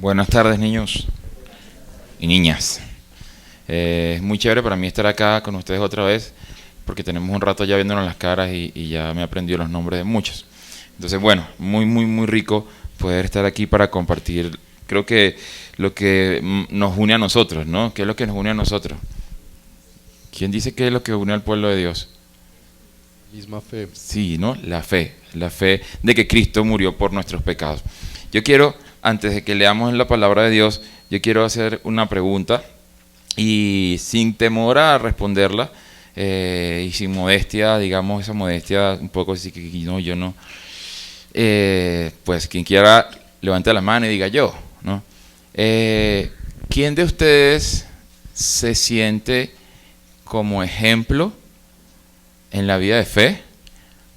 Buenas tardes, niños y niñas. Es muy chévere para mí estar acá con ustedes otra vez, porque tenemos un rato ya viéndonos las caras y ya me he aprendido los nombres de muchos. Entonces, bueno, muy rico poder estar aquí para compartir, creo que lo que nos une a nosotros, ¿no? ¿Qué es lo que nos une a nosotros? ¿Quién dice qué es lo que une al pueblo de Dios? Misma fe. Sí, ¿no? La fe de que Cristo murió por nuestros pecados. Yo quiero, antes de que leamos la palabra de Dios, yo quiero hacer una pregunta y sin temor a responderla y sin modestia, digamos esa modestia un poco así que no, yo no, pues quien quiera levante la mano y diga yo, ¿no? ¿Quién de ustedes se siente como ejemplo en la vida de fe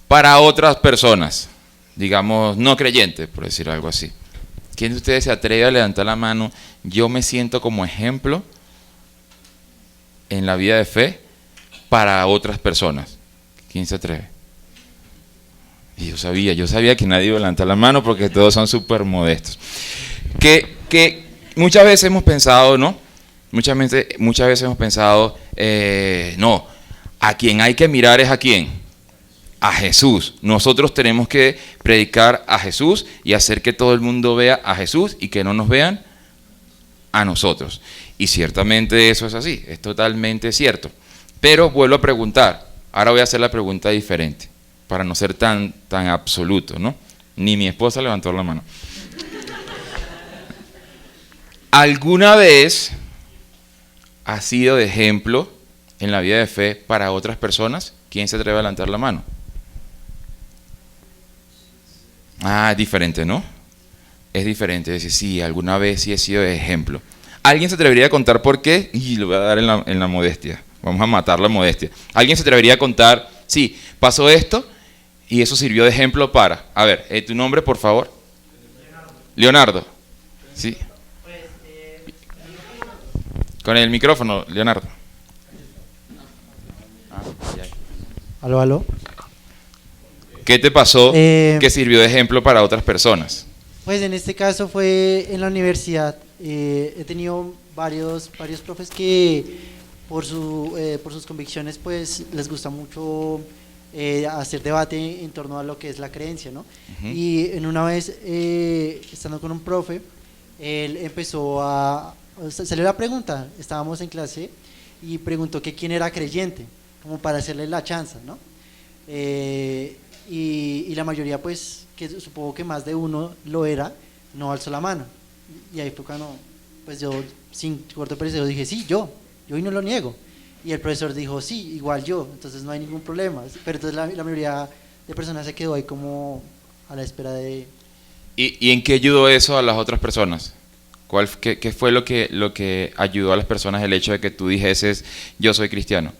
para otras personas, digamos no creyentes, por decir algo así? ¿Quién de ustedes se atreve a levantar la mano? Yo me siento como ejemplo en la vida de fe para otras personas. ¿Quién se atreve? Y yo sabía que nadie iba a levantar la mano porque todos son súper modestos. Que muchas veces hemos pensado, ¿no? Muchas veces hemos pensado, no, a quien hay que mirar es a quién. A Jesús. Nosotros tenemos que predicar a Jesús y hacer que todo el mundo vea a Jesús y que no nos vean a nosotros. Y ciertamente eso es así, es totalmente cierto. Pero vuelvo a preguntar, ahora voy a hacer la pregunta diferente, para no ser tan absoluto, ¿no? Ni mi esposa levantó la mano. ¿Alguna vez ha sido de ejemplo en la vida de fe para otras personas? ¿Quién se atreve a levantar la mano? Ah, es diferente, ¿no? Es diferente, decir, sí, alguna vez sí he sido de ejemplo. ¿Alguien se atrevería a contar por qué? Y lo voy a dar en la modestia. Vamos a matar la modestia. ¿Alguien se atrevería a contar, sí, pasó esto y eso sirvió de ejemplo para? A ver, tu nombre, por favor. Leonardo. Sí. Con el micrófono, Leonardo. Aló, aló. ¿Qué te pasó que sirvió de ejemplo para otras personas? Pues en este caso fue en la universidad. He tenido varios profes que por sus convicciones pues les gusta mucho hacer debate en torno a lo que es la creencia, ¿no? Y en una vez estando con un profe, él salió la pregunta, estábamos en clase y preguntó que quién era creyente, como para hacerle la chanza, ¿no? Y la mayoría pues, que supongo que más de uno lo era, no alzó la mano. Y ahí fue cuando pues yo sin corto periodo dije sí, yo y no lo niego. Y el profesor dijo sí, igual yo, entonces no hay ningún problema. Pero entonces la mayoría de personas se quedó ahí como a la espera de... ¿Y en qué ayudó eso a las otras personas? ¿Qué fue lo que ayudó a las personas el hecho de que tú dijeses yo soy cristiano?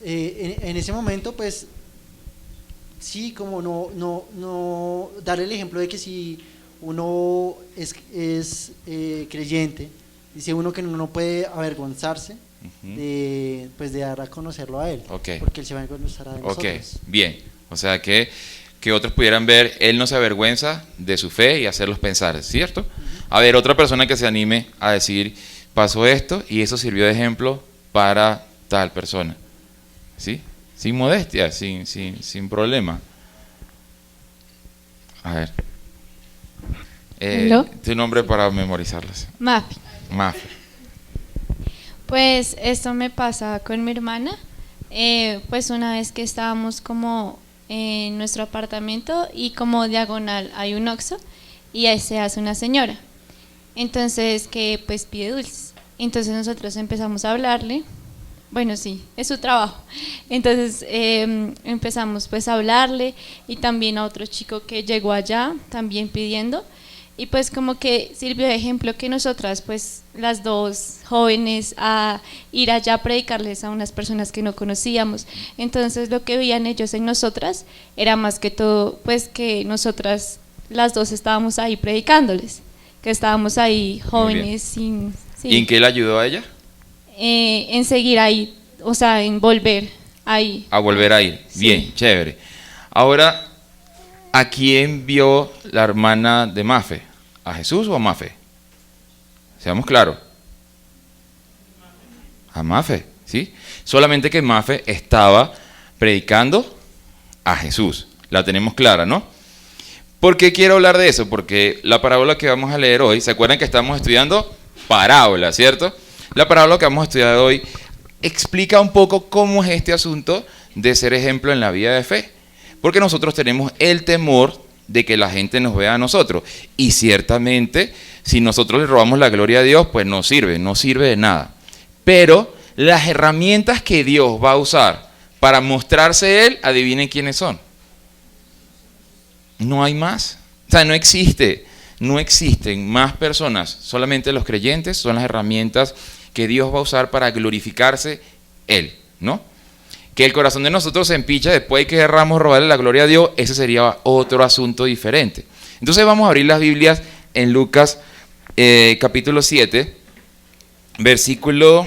En ese momento pues sí, como no darle el ejemplo de que si uno es creyente, dice uno que uno no puede avergonzarse de dar a conocerlo a él, okay, porque él se va a avergonzar de nosotros. Ok, bien, o sea que otros pudieran ver, él no se avergüenza de su fe y hacerlos pensar, ¿cierto? A ver, otra persona que se anime a decir, pasó esto y eso sirvió de ejemplo para tal persona, ¿sí? Sin modestia, sin problema. A ver. Tu nombre para memorizarlas. Mafi. Mafi. Pues esto me pasa con mi hermana. Pues una vez que estábamos como en nuestro apartamento y como diagonal hay un Oxxo y ahí se hace una señora. Entonces que pues pide dulces. Entonces nosotros empezamos a hablarle. Bueno, sí, es su trabajo. Entonces empezamos pues a hablarle y también a otro chico que llegó allá también pidiendo y pues como que sirvió de ejemplo que nosotras pues las dos jóvenes a ir allá a predicarles a unas personas que no conocíamos. Entonces lo que veían ellos en nosotras era más que todo pues que nosotras las dos estábamos ahí predicándoles, que estábamos ahí jóvenes sin... Sí. ¿Y en qué le ayudó a ella? En seguir ahí, o sea, en volver ahí. A volver a ir. Sí. Bien, chévere. Ahora, ¿a quién vio la hermana de Mafe? ¿A Jesús o a Mafe? Seamos claros. A Mafe, ¿sí? Solamente que Mafe estaba predicando a Jesús. La tenemos clara, ¿no? ¿Por qué quiero hablar de eso? Porque la parábola que vamos a leer hoy, ¿se acuerdan que estamos estudiando parábola, cierto? La parábola que vamos a estudiar hoy explica un poco cómo es este asunto de ser ejemplo en la vida de fe. Porque nosotros tenemos el temor de que la gente nos vea a nosotros. Y ciertamente, si nosotros le robamos la gloria a Dios, pues no sirve de nada. Pero las herramientas que Dios va a usar para mostrarse Él, adivinen quiénes son. No hay más. O sea, no existen más personas. Solamente los creyentes son las herramientas que Dios va a usar para glorificarse Él, ¿no? Que el corazón de nosotros se empicha después de que querramos robarle la gloria a Dios, ese sería otro asunto diferente. Entonces vamos a abrir las Biblias en Lucas capítulo 7, versículo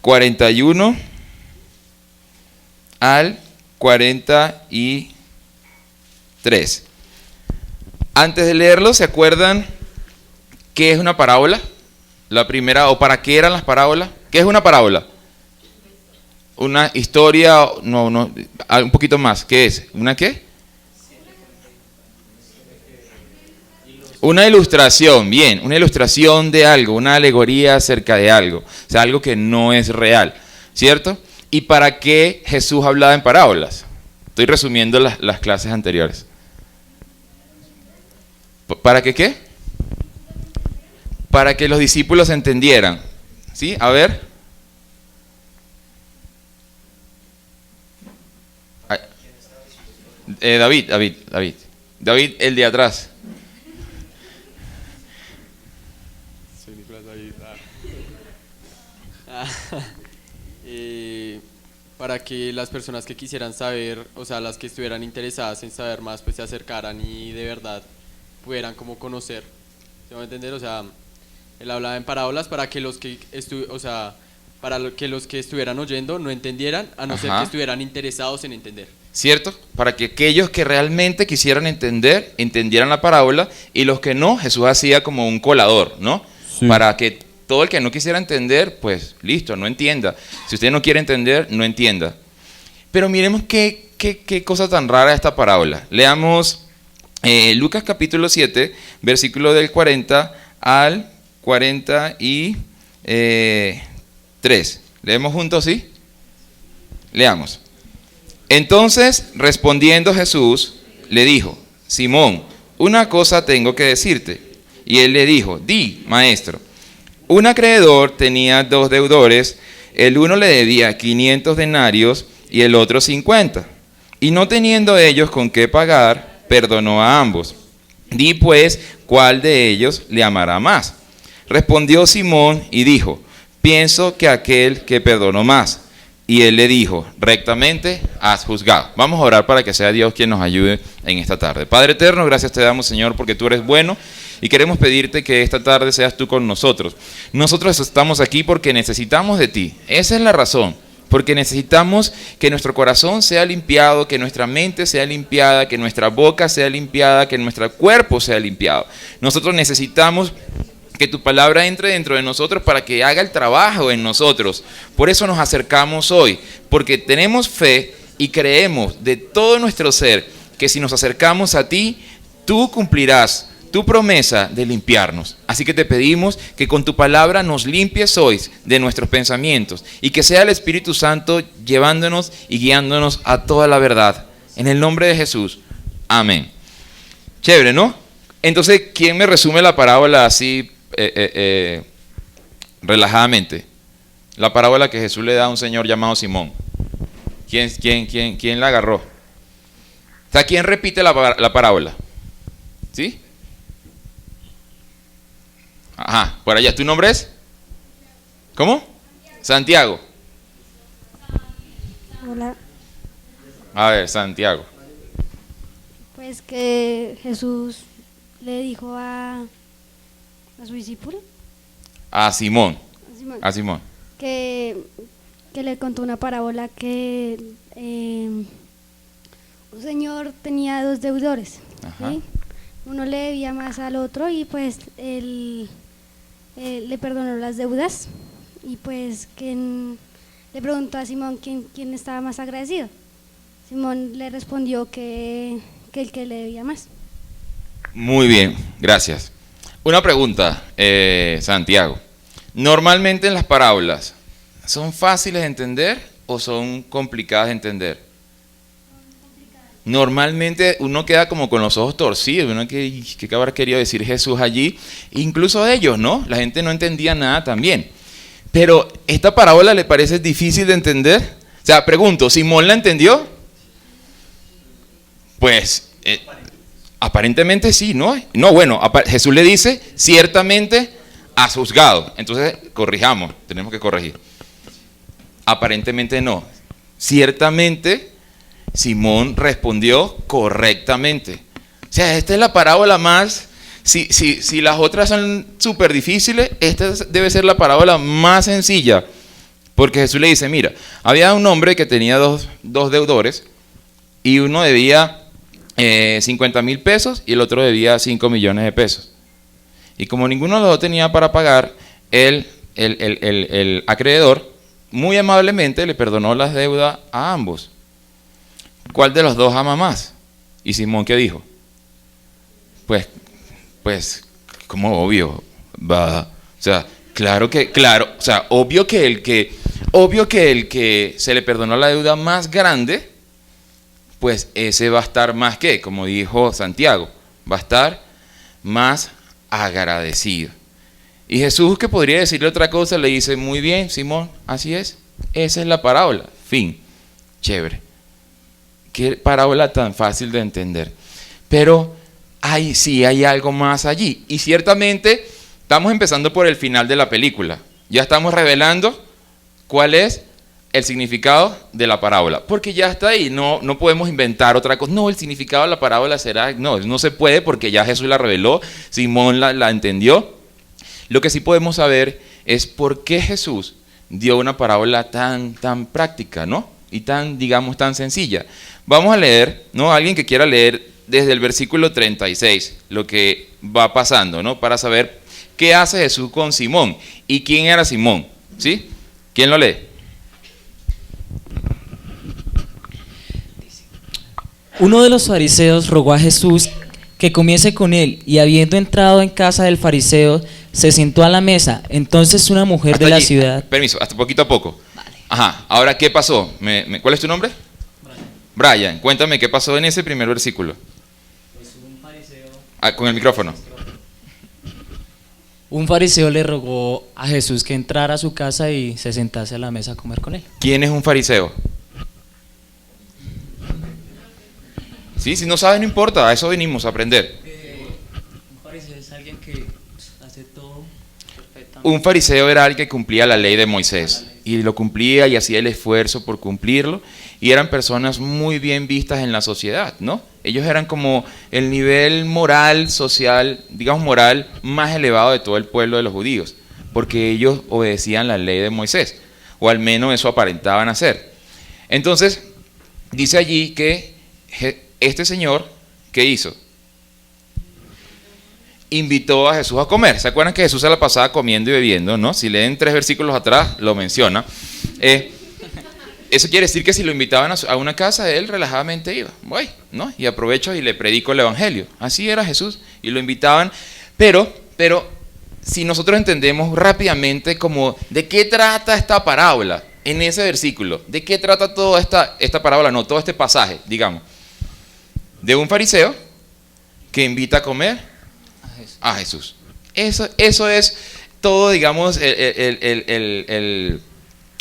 41 al 43. Antes de leerlo, ¿se acuerdan qué es una parábola? La primera, o para qué eran las parábolas. ¿Qué es una parábola? Una historia, no, un poquito más. ¿Qué es? ¿Una qué? Una ilustración, bien, una ilustración de algo, una alegoría acerca de algo, o sea, algo que no es real, ¿cierto? ¿Y para qué Jesús hablaba en parábolas? Estoy resumiendo las clases anteriores. ¿Para qué qué? Para que los discípulos entendieran, ¿sí? A ver. David, el de atrás. Soy Nicolás David. Para que las personas que quisieran saber, o sea, las que estuvieran interesadas en saber más, pues se acercaran y de verdad pudieran como conocer. ¿Se va a entender? O sea, él hablaba en parábolas para que los que que los que estuvieran oyendo no entendieran, a no ser que estuvieran interesados en entender. ¿Cierto? Para que aquellos que realmente quisieran entender, entendieran la parábola, y los que no, Jesús hacía como un colador, ¿no? Sí. Para que todo el que no quisiera entender, pues listo, no entienda. Si usted no quiere entender, no entienda. Pero miremos qué cosa tan rara esta parábola. Leamos Lucas capítulo 7, versículo del 40 al 43. ¿Leemos juntos, sí? Leamos. Entonces, respondiendo Jesús, le dijo: Simón, una cosa tengo que decirte. Y él le dijo: Di, maestro. Un acreedor tenía 2 deudores, el uno le debía 500 denarios y el otro 50. Y no teniendo ellos con qué pagar, perdonó a ambos. Di pues, ¿cuál de ellos le amará más? Respondió Simón y dijo: Pienso que aquel que perdonó más. Y él le dijo: rectamente has juzgado. Vamos a orar para que sea Dios quien nos ayude en esta tarde. Padre eterno, gracias te damos, Señor, porque tú eres bueno, y queremos pedirte que esta tarde seas tú con nosotros. Nosotros estamos aquí porque necesitamos de ti. Esa es la razón. Porque necesitamos que nuestro corazón sea limpiado, que nuestra mente sea limpiada, que nuestra boca sea limpiada, que nuestro cuerpo sea limpiado. Nosotros necesitamos que tu palabra entre dentro de nosotros para que haga el trabajo en nosotros. Por eso nos acercamos hoy, porque tenemos fe y creemos de todo nuestro ser que si nos acercamos a ti, tú cumplirás tu promesa de limpiarnos. Así que te pedimos que con tu palabra nos limpies hoy de nuestros pensamientos y que sea el Espíritu Santo llevándonos y guiándonos a toda la verdad. En el nombre de Jesús. Amén. Chévere, ¿no? Entonces, ¿quién me resume la parábola así relajadamente? La parábola que Jesús le da a un señor llamado Simón. ¿Quién la agarró? O sea, ¿quién repite la parábola? ¿Sí? Ajá, por allá. ¿Tu nombre es? ¿Cómo? Santiago. Hola. A ver, Santiago. Pues que Jesús le dijo a su discípulo, A Simón. que le contó una parábola que un señor tenía 2 deudores, ¿sí? uno le debía más al otro y pues él le perdonó las deudas y pues le preguntó a Simón quién estaba más agradecido. Simón le respondió que el que le debía más. Muy bien, gracias. Una pregunta, Santiago. Normalmente en las parábolas, ¿son fáciles de entender o son complicadas de entender? Normalmente uno queda como con los ojos torcidos, uno que habrá querido decir Jesús allí, incluso ellos, ¿no? La gente no entendía nada también. Pero ¿esta parábola le parece difícil de entender? O sea, pregunto, ¿Simón la entendió? Pues aparentemente sí, ¿no? No, bueno, Jesús le dice, ciertamente has juzgado. Entonces, corrijamos, tenemos que corregir. Aparentemente no. Ciertamente Simón respondió correctamente. O sea, esta es la parábola más... Si las otras son súper difíciles, esta debe ser la parábola más sencilla. Porque Jesús le dice, mira, había un hombre que tenía dos deudores y uno debía 50,000 pesos y el otro debía 5 millones de pesos. Y como ninguno de los dos tenía para pagar, el acreedor muy amablemente le perdonó las deudas a ambos. ¿Cuál de los dos ama más? ¿Y Simón qué dijo? Pues, como obvio, va, o sea, claro, o sea, obvio que el que se le perdonó la deuda más grande, pues ese va a estar más que, como dijo Santiago, va a estar más agradecido. Y Jesús, que podría decirle otra cosa, le dice, muy bien, Simón, así es, esa es la parábola, fin, chévere. Qué parábola tan fácil de entender. Pero sí hay algo más allí. Y ciertamente estamos empezando por el final de la película. Ya estamos revelando cuál es el significado de la parábola. Porque ya está ahí, no podemos inventar otra cosa. No, el significado de la parábola será... No se puede porque ya Jesús la reveló, Simón la entendió. Lo que sí podemos saber es por qué Jesús dio una parábola tan práctica, ¿no? Y tan sencilla. Vamos a leer, ¿no? Alguien que quiera leer desde el versículo 36, lo que va pasando, ¿no? Para saber qué hace Jesús con Simón y quién era Simón, ¿sí? ¿Quién lo lee? Uno de los fariseos rogó a Jesús que comiese con él, y habiendo entrado en casa del fariseo, se sentó a la mesa. Entonces una mujer hasta de la allí, ciudad... Permiso, hasta poquito a poco. Vale. Ajá, ahora, ¿qué pasó? ¿Cuál es tu nombre? Brian, cuéntame qué pasó en ese primer versículo. Pues un fariseo... con el micrófono. Un fariseo le rogó a Jesús que entrara a su casa y se sentase a la mesa a comer con él. ¿Quién es un fariseo? Sí, si no sabes no importa, a eso venimos a aprender. Un fariseo es alguien que hace todo perfectamente. Un fariseo era alguien que cumplía la ley de Moisés y lo cumplía y hacía el esfuerzo por cumplirlo, y eran personas muy bien vistas en la sociedad, ¿no? Ellos eran como el nivel moral, social, digamos moral, más elevado de todo el pueblo de los judíos, porque ellos obedecían la ley de Moisés, o al menos eso aparentaban hacer. Entonces, dice allí que este señor, ¿qué hizo? Invitó a Jesús a comer. ¿Se acuerdan que Jesús se la pasaba comiendo y bebiendo, no? Si leen 3 versículos atrás, lo menciona. Eso quiere decir que si lo invitaban a una casa, él relajadamente iba. Voy, ¿no? Y aprovecho y le predico el evangelio. Así era Jesús. Y lo invitaban. Pero si nosotros entendemos rápidamente como de qué trata esta parábola en ese versículo, de qué trata toda esta parábola, no, todo este pasaje, digamos, de un fariseo que invita a comer a Jesús. Eso es todo, digamos,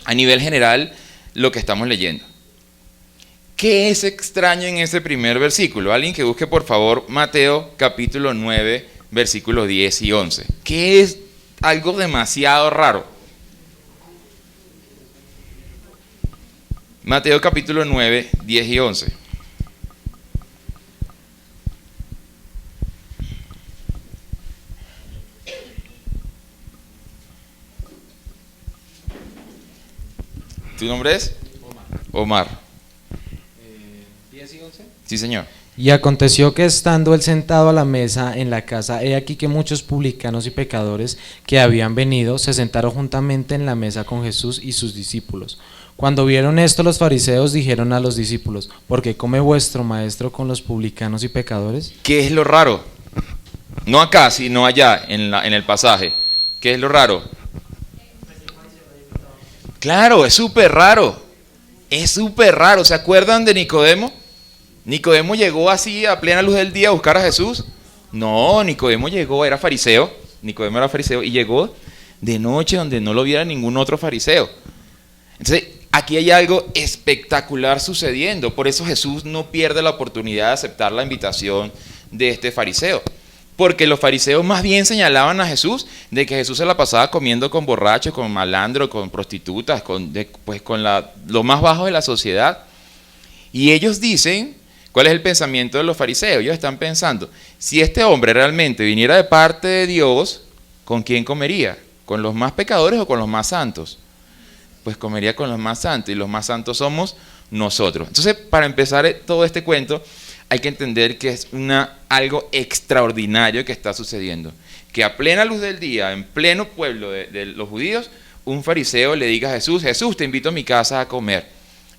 a nivel general lo que estamos leyendo. ¿Qué es extraño en ese primer versículo? Alguien que busque por favor Mateo capítulo 9 versículos 10 y 11. ¿Qué es algo demasiado raro? Mateo capítulo 9, 10 y 11. ¿Tu nombre es? Omar. Omar. 10 y 11. Sí, señor. Y aconteció que estando él sentado a la mesa en la casa, he aquí que muchos publicanos y pecadores que habían venido se sentaron juntamente en la mesa con Jesús y sus discípulos. Cuando vieron esto, los fariseos dijeron a los discípulos: ¿por qué come vuestro maestro con los publicanos y pecadores? ¿Qué es lo raro? No acá, sino allá, en el pasaje. ¿Qué es lo raro? Claro, es súper raro. Es súper raro. ¿Se acuerdan de Nicodemo? ¿Nicodemo llegó así a plena luz del día a buscar a Jesús? No, Nicodemo llegó, era fariseo. Nicodemo era fariseo y llegó de noche donde no lo viera ningún otro fariseo. Entonces, aquí hay algo espectacular sucediendo. Por eso Jesús no pierde la oportunidad de aceptar la invitación de este fariseo. Porque los fariseos más bien señalaban a Jesús de que Jesús se la pasaba comiendo con borrachos, con malandros, con prostitutas, con lo más bajo de la sociedad. Y ellos dicen, ¿cuál es el pensamiento de los fariseos? Ellos están pensando, si este hombre realmente viniera de parte de Dios, ¿con quién comería? ¿Con los más pecadores o con los más santos? Pues comería con los más santos, y los más santos somos nosotros. Entonces, para empezar todo este cuento, hay que entender que es algo extraordinario que está sucediendo. Que a plena luz del día, en pleno pueblo de los judíos, un fariseo le diga a Jesús: Jesús, te invito a mi casa a comer.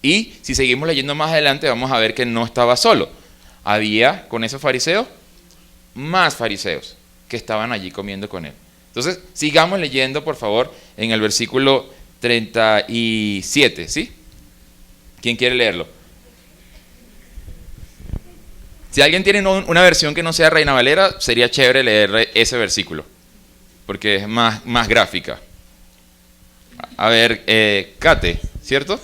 Y si seguimos leyendo más adelante, vamos a ver que no estaba solo. Había con esos fariseos más fariseos que estaban allí comiendo con él. Entonces, sigamos leyendo, por favor, en el versículo 37, ¿sí? ¿Quién quiere leerlo? Si alguien tiene una versión que no sea Reina Valera, sería chévere leer ese versículo, porque es más gráfica. A ver, Kate, ¿cierto?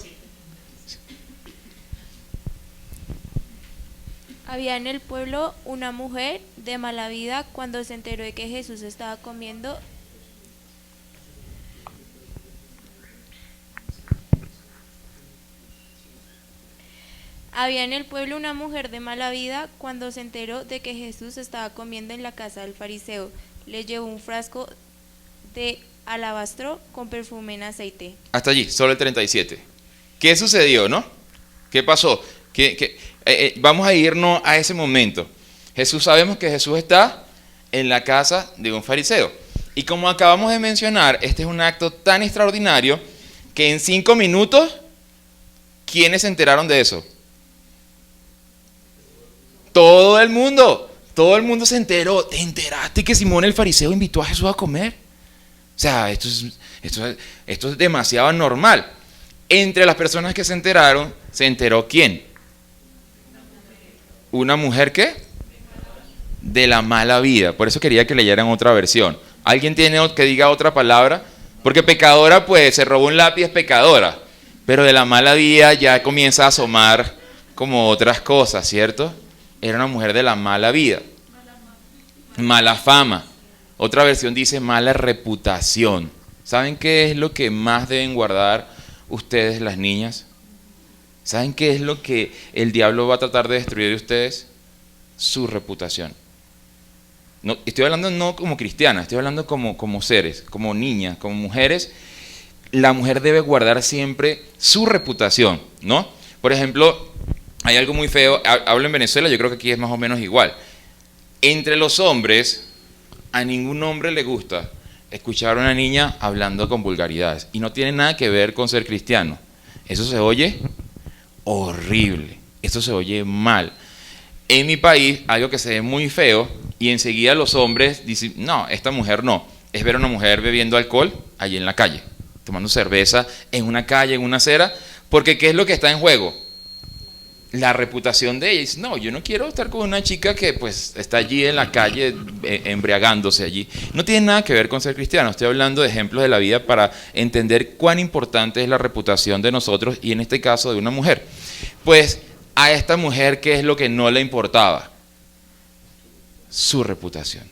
Había en el pueblo una mujer de mala vida cuando se enteró de que Jesús estaba comiendo. Había en el pueblo una mujer de mala vida cuando se enteró de que Jesús estaba comiendo en la casa del fariseo. Le llevó un frasco de alabastro con perfume en aceite. Hasta allí, solo el 37. ¿Qué sucedió, no? ¿Qué pasó? Vamos a irnos a ese momento. Sabemos que Jesús está en la casa de un fariseo. Y como acabamos de mencionar, este es un acto tan extraordinario que en 5 minutos, ¿quiénes se enteraron de eso? Todo el mundo se enteró. ¿Te enteraste que Simón el fariseo invitó a Jesús a comer? O sea, esto es demasiado normal. Entre las personas que se enteraron, ¿se enteró quién? ¿Una mujer qué? De la mala vida. Por eso quería que leyeran otra versión. ¿Alguien tiene que diga otra palabra? Porque pecadora, pues, se robó un lápiz, es pecadora. Pero de la mala vida ya comienza a asomar como otras cosas, ¿cierto? Era una mujer de la mala vida. Mala fama. Otra versión dice mala reputación. ¿Saben qué es lo que más deben guardar ustedes, las niñas? ¿Saben qué es lo que el diablo va a tratar de destruir de ustedes? Su reputación. No, estoy hablando no como cristiana, estoy hablando como seres, como niñas, como mujeres. La mujer debe guardar siempre su reputación, ¿no? Por ejemplo, hay algo muy feo, hablo en Venezuela, yo creo que aquí es más o menos igual. Entre los hombres, a ningún hombre le gusta escuchar a una niña hablando con vulgaridades. Y no tiene nada que ver con ser cristiano. Eso se oye horrible, eso se oye mal. En mi país, algo que se ve muy feo, y enseguida los hombres dicen, no, esta mujer no, es ver a una mujer bebiendo alcohol allí en la calle, tomando cerveza en una calle, en una acera, porque ¿qué es lo que está en juego? La reputación de ella. Dice, no, yo no quiero estar con una chica que pues está allí en la calle embriagándose allí. No tiene nada que ver con ser cristiano. Estoy hablando de ejemplos de la vida para entender cuán importante es la reputación de nosotros y en este caso de una mujer. Pues a esta mujer, ¿qué es lo que no le importaba? Su reputación.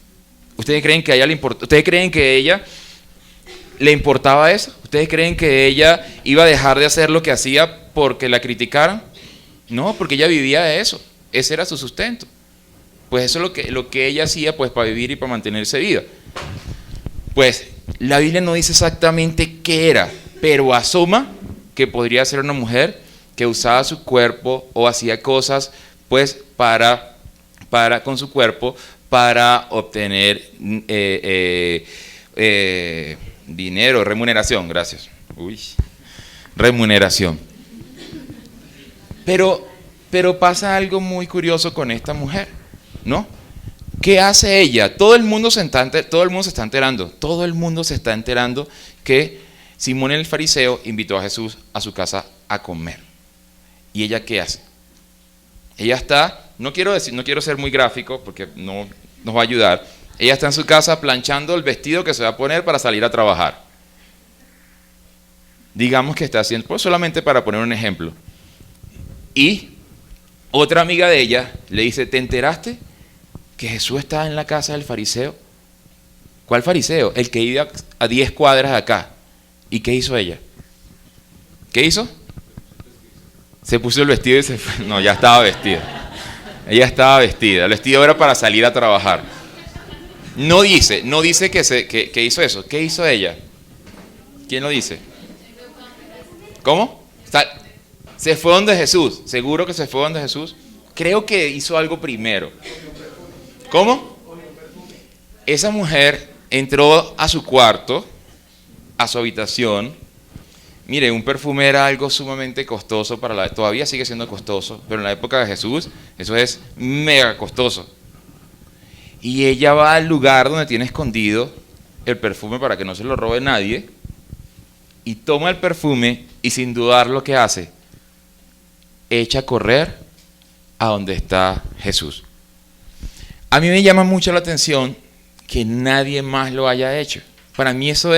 ¿Ustedes creen que a ella le importaba? ¿Ustedes creen que a ella le importaba eso? ¿Ustedes creen que ella iba a dejar de hacer lo que hacía porque la criticaran? No, porque ella vivía de eso, ese era su sustento. Pues eso es lo que ella hacía pues para vivir y para mantenerse viva. Pues la Biblia no dice exactamente qué era, pero asoma que podría ser una mujer que usaba su cuerpo o hacía cosas pues con su cuerpo para obtener dinero, remuneración, gracias. Remuneración. Pero pasa algo muy curioso con esta mujer, ¿no? ¿Qué hace ella? Todo el mundo se está enterando que Simón el fariseo invitó a Jesús a su casa a comer. ¿Y ella qué hace? Ella está, no quiero ser muy gráfico porque no nos va a ayudar. Ella está en su casa planchando el vestido que se va a poner para salir a trabajar. Digamos que está haciendo, pues solamente para poner un ejemplo. Y otra amiga de ella le dice, ¿te enteraste que Jesús está en la casa del fariseo? ¿Cuál fariseo? El que iba a 10 cuadras de acá. ¿Y qué hizo ella? ¿Qué hizo? Se puso el vestido y se fue. No, ya estaba vestida. Ella estaba vestida. El vestido era para salir a trabajar. No dice que hizo eso. ¿Qué hizo ella? ¿Quién lo dice? ¿Cómo? Se fue donde Jesús. ¿Seguro que se fue donde Jesús? Creo que hizo algo primero. ¿Cómo? Esa mujer entró a su cuarto, a su habitación. Mire, un perfume era algo sumamente costoso todavía sigue siendo costoso, pero en la época de Jesús eso es mega costoso. Y ella va al lugar donde tiene escondido el perfume para que no se lo robe nadie, y toma el perfume y sin dudar lo que hace, echa a correr a donde está Jesús. A mí me llama mucho la atención que nadie más lo haya hecho. Para mí eso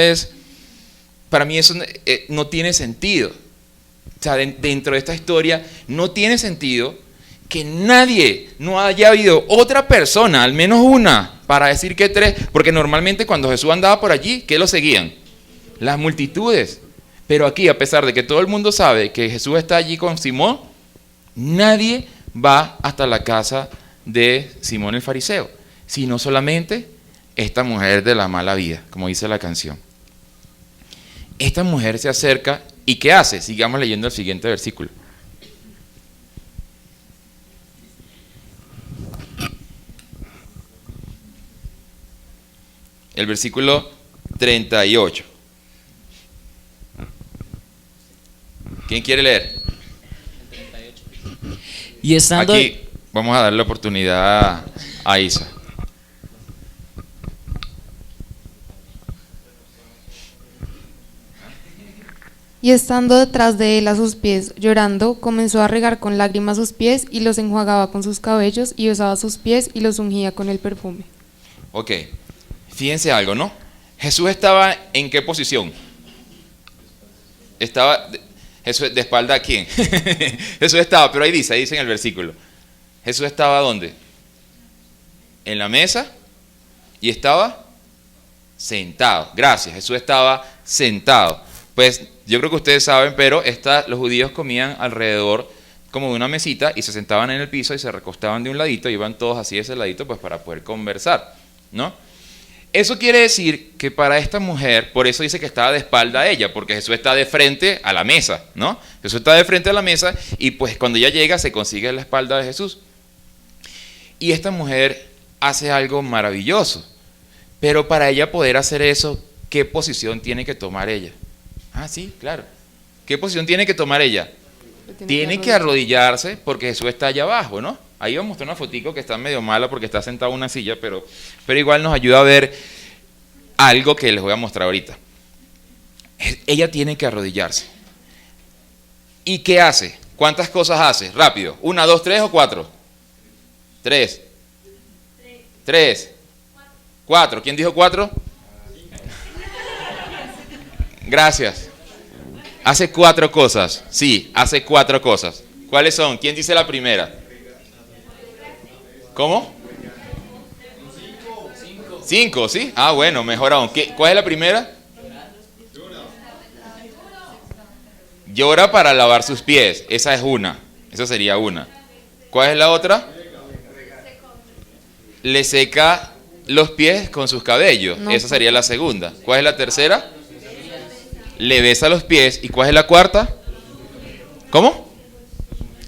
no tiene sentido. O sea, dentro de esta historia no tiene sentido que no haya habido otra persona, al menos una, para decir que 3, porque normalmente cuando Jesús andaba por allí, ¿qué lo seguían? Las multitudes. Pero aquí, a pesar de que todo el mundo sabe que Jesús está allí con Simón, nadie va hasta la casa de Simón el fariseo, sino solamente esta mujer de la mala vida, como dice la canción. Esta mujer se acerca y ¿qué hace? Sigamos leyendo el siguiente versículo. El versículo 38. ¿Quién quiere leer? Y estando aquí vamos a darle la oportunidad a Isa. Y estando detrás de él a sus pies, llorando, comenzó a regar con lágrimas sus pies y los enjuagaba con sus cabellos y besaba sus pies y los ungía con el perfume. Ok, fíjense algo, ¿no? Jesús estaba ¿en qué posición? Jesús de espalda a quién? Jesús estaba, pero ahí dice en el versículo. Jesús estaba ¿dónde? En la mesa y estaba sentado. Gracias, Jesús estaba sentado. Pues yo creo que ustedes saben, pero los judíos comían alrededor como de una mesita y se sentaban en el piso y se recostaban de un ladito y iban todos así de ese ladito pues para poder conversar, ¿no? Eso quiere decir que para esta mujer, por eso dice que estaba de espalda a ella, porque Jesús está de frente a la mesa, ¿no? Jesús está de frente a la mesa y pues cuando ella llega se consigue la espalda de Jesús. Y esta mujer hace algo maravilloso, pero para ella poder hacer eso, ¿qué posición tiene que tomar ella? Ah, sí, claro. ¿Qué posición tiene que tomar ella? Tiene que arrodillarse porque Jesús está allá abajo, ¿no? Ahí vamos a mostrar una fotico que está medio mala porque está sentado en una silla, pero igual nos ayuda a ver algo que les voy a mostrar ahorita. Ella tiene que arrodillarse. ¿Y qué hace? ¿Cuántas cosas hace? Rápido. 1, 2, 3 o 4. 3. 4. ¿Quién dijo 4? Gracias. Hace 4 cosas. Sí, hace 4 cosas. ¿Cuáles son? ¿Quién dice la primera? ¿Cómo? 5, ¿sí? Ah, bueno, mejor aún. ¿Cuál es la primera? Llora para lavar sus pies. Esa es una. Esa sería una. ¿Cuál es la otra? Le seca los pies con sus cabellos. Esa sería la segunda. ¿Cuál es la tercera? Le besa los pies. ¿Y cuál es la cuarta? ¿Cómo?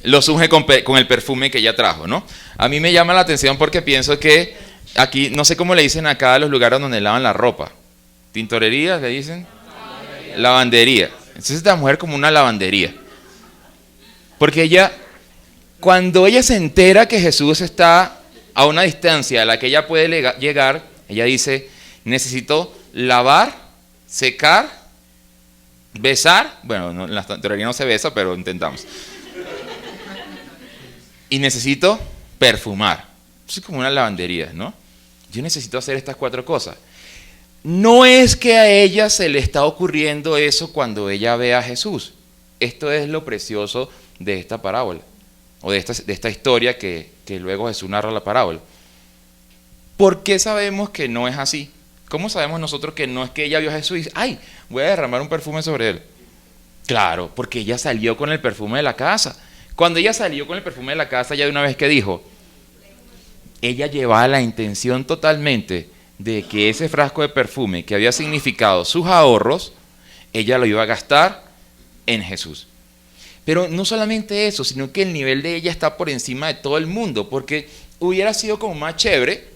los unge con el perfume que ella trajo, ¿no? A mí me llama la atención porque pienso que aquí, no sé cómo le dicen acá a los lugares donde lavan la ropa. ¿Tintorerías le dicen? Lavandería. Entonces esta mujer como una lavandería. Porque ella, cuando ella se entera que Jesús está a una distancia a la que ella puede llegar, ella dice, necesito lavar, secar, besar. Bueno, en la tintorería no se besa, pero intentamos. Y necesito perfumar. Eso es como una lavandería, ¿no? Yo necesito hacer estas 4 cosas. No es que a ella se le está ocurriendo eso cuando ella ve a Jesús. Esto es lo precioso de esta parábola, o de esta historia que luego Jesús narra la parábola. ¿Por qué sabemos que no es así? ¿Cómo sabemos nosotros que no es que ella vio a Jesús y dice, ay, voy a derramar un perfume sobre él? Claro, porque ella salió con el perfume de la casa. Cuando ella salió con el perfume de la casa, ya de una vez que dijo, ella llevaba la intención totalmente de que ese frasco de perfume que había significado sus ahorros, ella lo iba a gastar en Jesús. Pero no solamente eso, sino que el nivel de ella está por encima de todo el mundo, porque hubiera sido como más chévere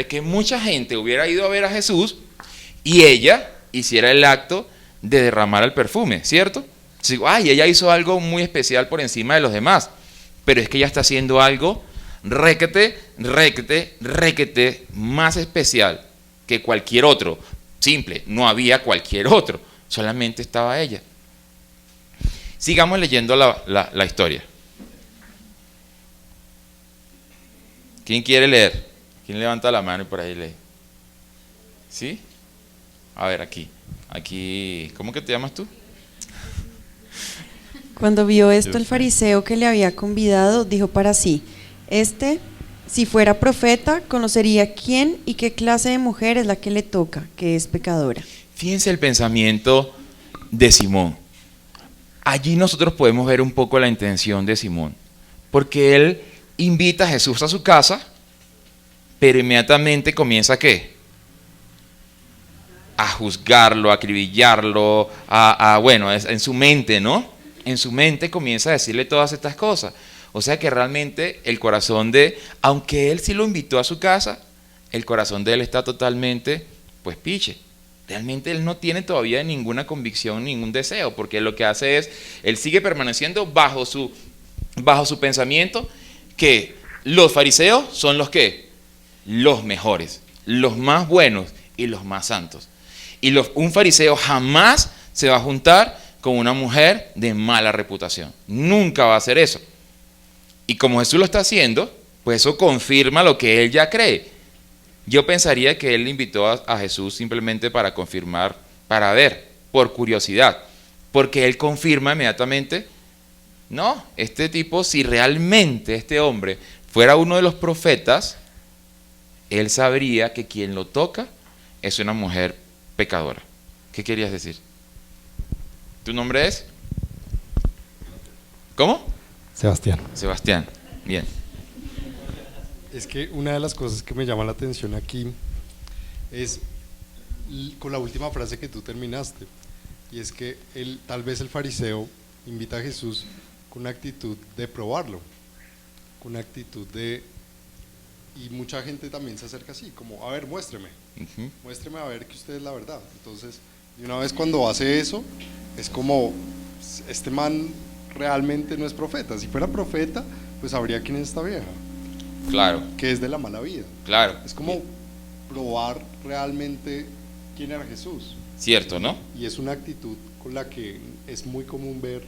que mucha gente hubiera ido a ver a Jesús y ella hiciera el acto de derramar el perfume, ¿cierto? Ay, ella hizo algo muy especial por encima de los demás, pero es que ella está haciendo algo requete más especial que cualquier otro. Simple, no había cualquier otro, solamente estaba ella. Sigamos leyendo la historia. ¿Quién quiere leer? ¿Quién levanta la mano y por ahí lee? ¿Sí? A ver, aquí, ¿cómo que te llamas tú? Cuando vio esto el fariseo que le había convidado, dijo para sí, si fuera profeta, conocería quién y qué clase de mujer es la que le toca, que es pecadora. Fíjense el pensamiento de Simón. Allí nosotros podemos ver un poco la intención de Simón, porque él invita a Jesús a su casa, pero inmediatamente comienza ¿qué? A juzgarlo, a acribillarlo, bueno, en su mente, ¿no? En su mente comienza a decirle todas estas cosas. O sea que realmente el corazón aunque él sí lo invitó a su casa, el corazón de él está totalmente, pues piche. Realmente él no tiene todavía ninguna convicción, ningún deseo, porque lo que hace es, él sigue permaneciendo bajo su pensamiento, que los fariseos son los ¿qué? Los mejores, los más buenos y los más santos. Y un fariseo jamás se va a juntar con una mujer de mala reputación. Nunca va a hacer eso. Y como Jesús lo está haciendo, pues eso confirma lo que él ya cree. Yo pensaría que él invitó a Jesús simplemente para confirmar, para ver, por curiosidad. Porque él confirma inmediatamente, no, este tipo, si realmente este hombre fuera uno de los profetas, él sabría que quien lo toca es una mujer pecadora. ¿Qué querías decir? ¿Tu nombre es? ¿Cómo? Sebastián. Sebastián, bien. Es que una de las cosas que me llama la atención aquí es con la última frase que tú terminaste, y es que tal vez el fariseo invita a Jesús con una actitud de probarlo, con una actitud y mucha gente también se acerca así, como, a ver, muéstreme a ver que usted es la verdad. Entonces, de una vez cuando hace eso, es como, este man realmente no es profeta. Si fuera profeta, pues sabría quién es esta vieja. Claro. Que es de la mala vida. Claro. Es como probar realmente quién era Jesús. Cierto, ¿no? Y es una actitud con la que es muy común ver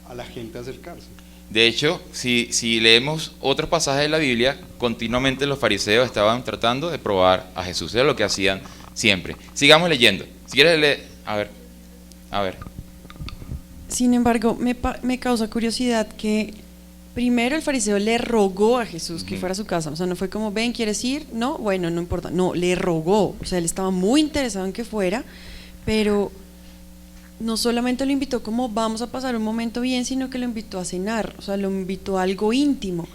a la gente acercarse. De hecho, si leemos otros pasajes de la Biblia, continuamente los fariseos estaban tratando de probar a Jesús. Era lo que hacían siempre. Sigamos leyendo. Si quieres leer, a ver. Sin embargo, me causa curiosidad que primero el fariseo le rogó a Jesús que fuera a su casa. O sea, no fue como, ven, ¿quieres ir? No, bueno, no importa. No, le rogó. O sea, él estaba muy interesado en que fuera, pero no solamente lo invitó como vamos a pasar un momento bien, sino que lo invitó a cenar. O sea, lo invitó a algo íntimo.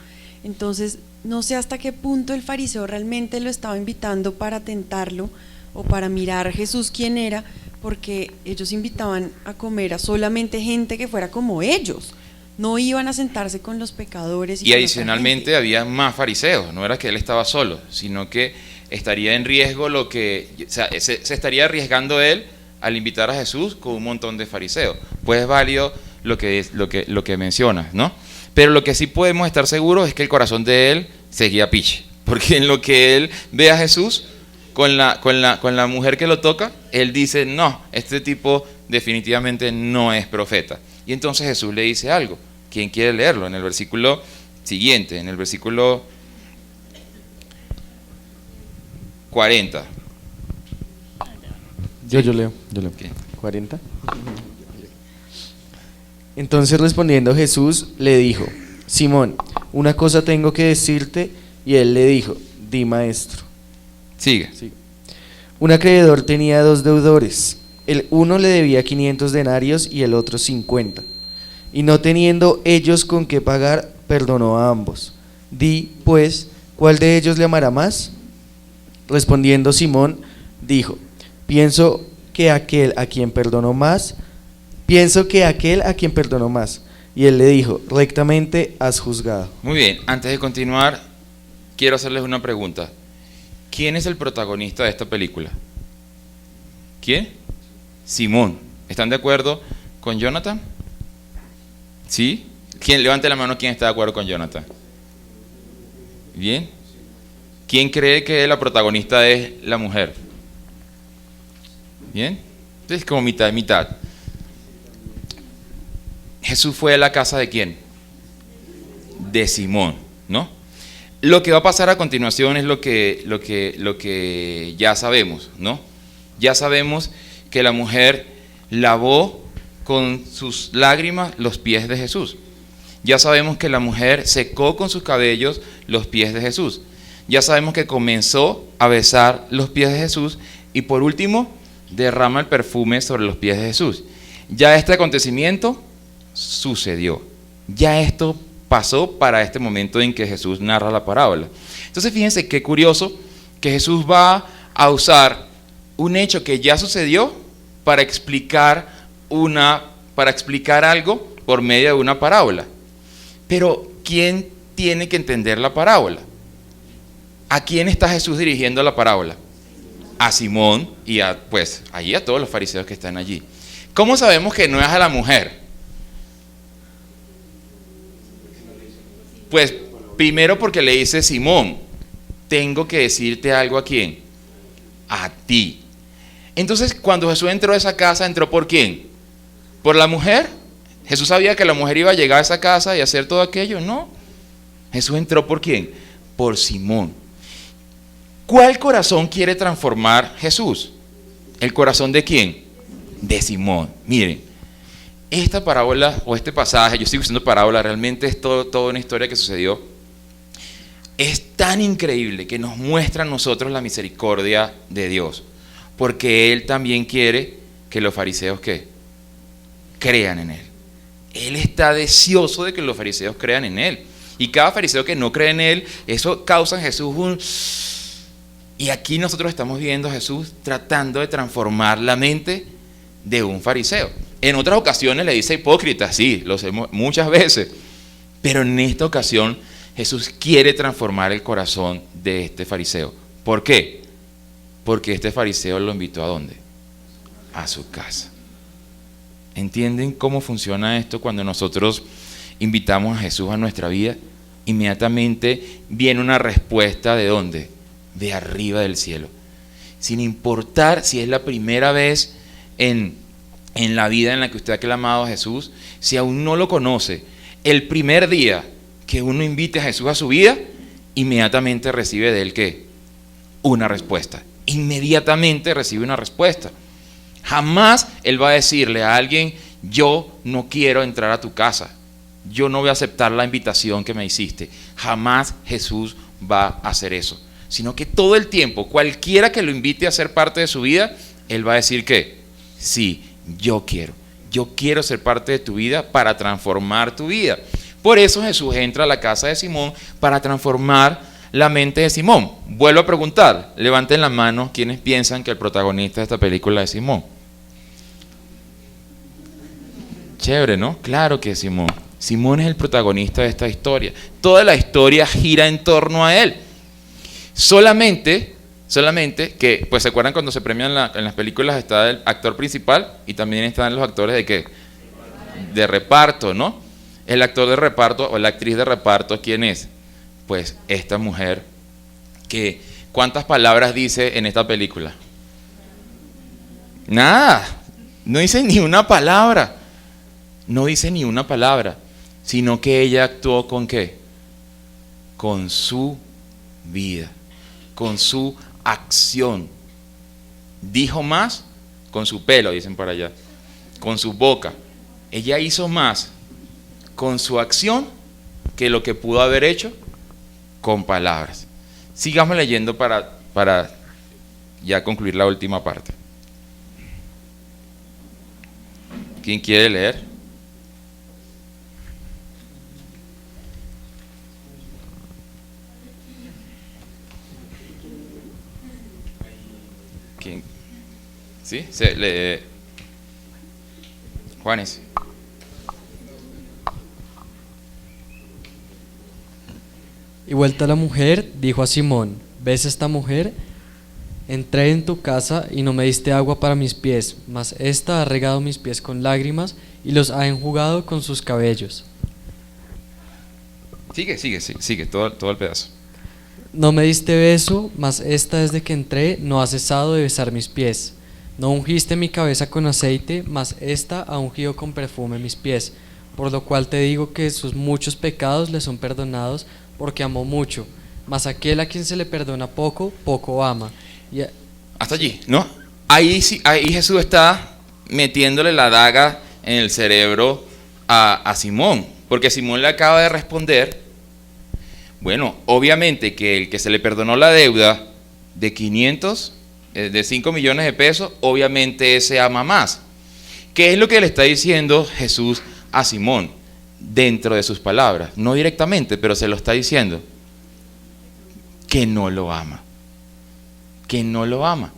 Entonces, no sé hasta qué punto el fariseo realmente lo estaba invitando para tentarlo o para mirar a Jesús quién era, porque ellos invitaban a comer a solamente gente que fuera como ellos. no iban a sentarse con los pecadores. Y con adicionalmente había más fariseos, no era que él estaba solo, sino que estaría en riesgo se estaría arriesgando él al invitar a Jesús con un montón de fariseos. Pues es válido lo que mencionas, ¿no? Pero lo que sí podemos estar seguros es que el corazón de él seguía piche, porque en lo que él ve a Jesús con la mujer que lo toca, él dice, no, este tipo definitivamente no es profeta. Y entonces Jesús le dice algo. ¿Quién quiere leerlo? En el versículo siguiente, en el versículo 40. Yo leo. ¿Qué? 40. Entonces respondiendo Jesús le dijo, Simón, una cosa tengo que decirte. Y él le dijo, di maestro. Sigue. Un acreedor tenía 2 deudores. El uno le debía 500 denarios y el otro 50. Y no teniendo ellos con qué pagar, perdonó a ambos. Di, pues, ¿cuál de ellos le amará más? Respondiendo Simón, dijo, pienso que aquel a quien perdonó más. Y él le dijo, rectamente has juzgado. Muy bien, antes de continuar, quiero hacerles una pregunta. ¿Quién es el protagonista de esta película? ¿Quién? Simón. ¿Están de acuerdo con Jonathan? ¿Sí? ¿Quién? Levante la mano, ¿quién está de acuerdo con Jonathan? Bien. ¿Quién cree que la protagonista es la mujer? Bien. Entonces, como mitad y mitad. Jesús fue a la casa ¿de quién? De Simón, ¿no? Lo que va a pasar a continuación es lo que ya sabemos, ¿no? Ya sabemos que la mujer lavó con sus lágrimas los pies de Jesús. Ya sabemos que la mujer secó con sus cabellos los pies de Jesús. Ya sabemos que comenzó a besar los pies de Jesús y por último derrama el perfume sobre los pies de Jesús. Ya este acontecimiento sucedió. Ya esto pasó para este momento en que Jesús narra la parábola. Entonces fíjense qué curioso que Jesús va a usar un hecho que ya sucedió para explicar algo por medio de una parábola. Pero ¿quién tiene que entender la parábola? ¿A quién está Jesús dirigiendo la parábola? A Simón y a todos los fariseos que están allí. ¿Cómo sabemos que no es a la mujer? Pues primero porque le dice Simón, tengo que decirte algo. ¿A quién? A ti. Entonces cuando Jesús entró a esa casa, ¿entró por quién? ¿Por la mujer? ¿Jesús sabía que la mujer iba a llegar a esa casa y hacer todo aquello? No. Jesús entró ¿por quién? Por Simón. ¿Cuál corazón quiere transformar Jesús? ¿El corazón de quién? De Simón. Miren, esta parábola o este pasaje, yo sigo diciendo parábola, realmente es toda una historia que sucedió. Es tan increíble que nos muestra a nosotros la misericordia de Dios, porque Él también quiere que los fariseos crean en Él. Él está deseoso de que los fariseos crean en Él. Y cada fariseo que no cree en Él, eso causa en Jesús un... Y aquí nosotros estamos viendo a Jesús tratando de transformar la mente de un fariseo. En otras ocasiones le dice hipócrita, sí, lo hacemos muchas veces. Pero en esta ocasión Jesús quiere transformar el corazón de este fariseo. ¿Por qué? Porque este fariseo lo invitó ¿a dónde? A su casa. ¿Entienden cómo funciona esto cuando nosotros invitamos a Jesús a nuestra vida? Inmediatamente viene una respuesta ¿de dónde? De arriba del cielo. Sin importar si es la primera vez en la vida en la que usted ha clamado a Jesús, si aún no lo conoce, el primer día que uno invite a Jesús a su vida, inmediatamente recibe de él ¿qué? Una respuesta. Inmediatamente recibe una respuesta. Jamás él va a decirle a alguien, yo no quiero entrar a tu casa, yo no voy a aceptar la invitación que me hiciste. Jamás Jesús va a hacer eso, sino que todo el tiempo, cualquiera que lo invite a ser parte de su vida, él va a decir que sí, yo quiero ser parte de tu vida para transformar tu vida. Por eso Jesús entra a la casa de Simón para transformar la mente de Simón. Vuelvo a preguntar, levanten la mano quienes piensan que el protagonista de esta película es Simón. Chévere, ¿no? Claro que es Simón. Simón es el protagonista de esta historia. Toda la historia gira en torno a él. Solamente que, pues se acuerdan cuando se premian en las películas está el actor principal y también están los actores de ¿qué? De reparto, ¿no? El actor de reparto o la actriz de reparto, ¿quién es? Pues esta mujer que, ¿cuántas palabras dice en esta película? Nada, no dice ni una palabra, no dice ni una palabra, sino que ella actuó ¿con qué? Con su vida, con su acción. Dijo más con su pelo, dicen por allá, con su boca. Ella hizo más con su acción que lo que pudo haber hecho con palabras. Sigamos leyendo para ya concluir la última parte. ¿Quién quiere leer? ¿Quién? ¿Sí? Se lee. Juanes. Y vuelta la mujer, dijo a Simón: ¿ves esta mujer? Entré en tu casa y no me diste agua para mis pies, mas ésta ha regado mis pies con lágrimas y los ha enjugado con sus cabellos. Sigue, todo el pedazo. No me diste beso, mas esta desde que entré no ha cesado de besar mis pies. No ungiste mi cabeza con aceite, mas esta ha ungido con perfume mis pies. Por lo cual te digo que sus muchos pecados le son perdonados, porque amó mucho. Mas aquel a quien se le perdona poco, poco ama. Hasta allí, ¿no? Ahí Jesús está metiéndole la daga en el cerebro a Simón, porque Simón le acaba de responder. Bueno, obviamente que el que se le perdonó la deuda de 5 millones de pesos, obviamente ese ama más. ¿Qué es lo que le está diciendo Jesús a Simón? Dentro de sus palabras, no directamente, pero se lo está diciendo, que no lo ama, que no lo ama.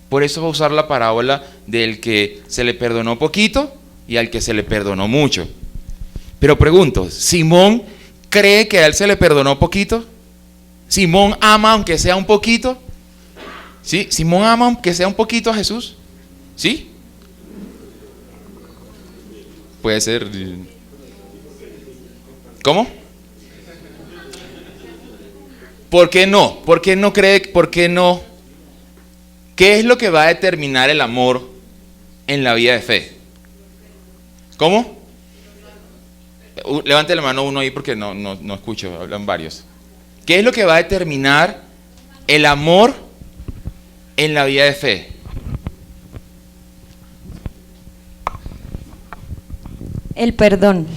Por eso va a usar la parábola del que se le perdonó poquito y al que se le perdonó mucho. Pero pregunto, ¿Simón cree que a él se le perdonó poquito? ¿Simón ama aunque sea un poquito? ¿Sí? ¿Simón ama aunque sea un poquito a Jesús? ¿Sí? Puede ser. ¿Cómo? ¿Por qué no? ¿Por qué no cree? ¿Por qué no? ¿Qué es lo que va a determinar el amor en la vida de fe? ¿Cómo? Levante la mano uno ahí porque no escucho, hablan varios. ¿Qué es lo que va a determinar el amor en la vida de fe? El perdón.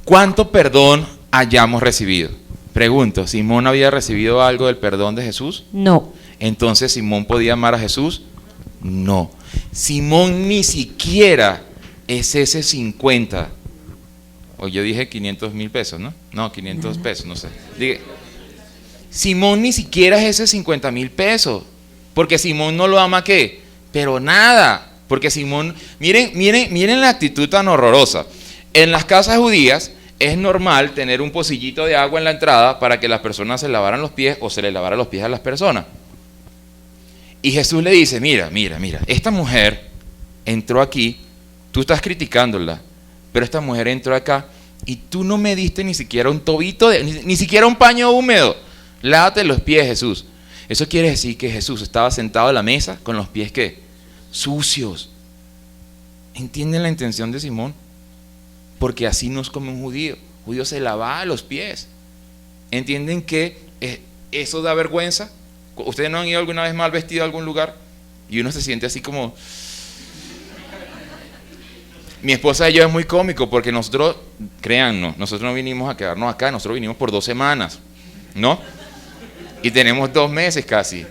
¿Cuánto perdón hayamos recibido? Pregunto, ¿Simón había recibido algo del perdón de Jesús? No. Entonces, ¿Simón podía amar a Jesús? No. Simón ni siquiera es ese 50. O yo dije 500,000 pesos, ¿no? No, 500 pesos, no sé. Dije, Simón ni siquiera es ese 50,000 pesos. Porque Simón no lo ama, ¿qué? Pero nada. Porque Simón, miren la actitud tan horrorosa. En las casas judías es normal tener un pocillito de agua en la entrada para que las personas se lavaran los pies o se le lavaran los pies a las personas. Y Jesús le dice, mira, esta mujer entró aquí, tú estás criticándola, pero esta mujer entró acá y tú no me diste ni siquiera un tobito, ni siquiera un paño húmedo. Lávate los pies, Jesús. Eso quiere decir que Jesús estaba sentado a la mesa con los pies, ¿qué? Sucios. ¿Entienden la intención de Simón? Porque así no es como un judío. Un judío se lavaba los pies. ¿Entienden que eso da vergüenza? ¿Ustedes no han ido alguna vez mal vestido a algún lugar? Y uno se siente así como... Mi esposa y yo es muy cómico porque nosotros, créannos, nosotros no vinimos a quedarnos acá, nosotros vinimos por 2 semanas, ¿no? Y tenemos 2 meses casi.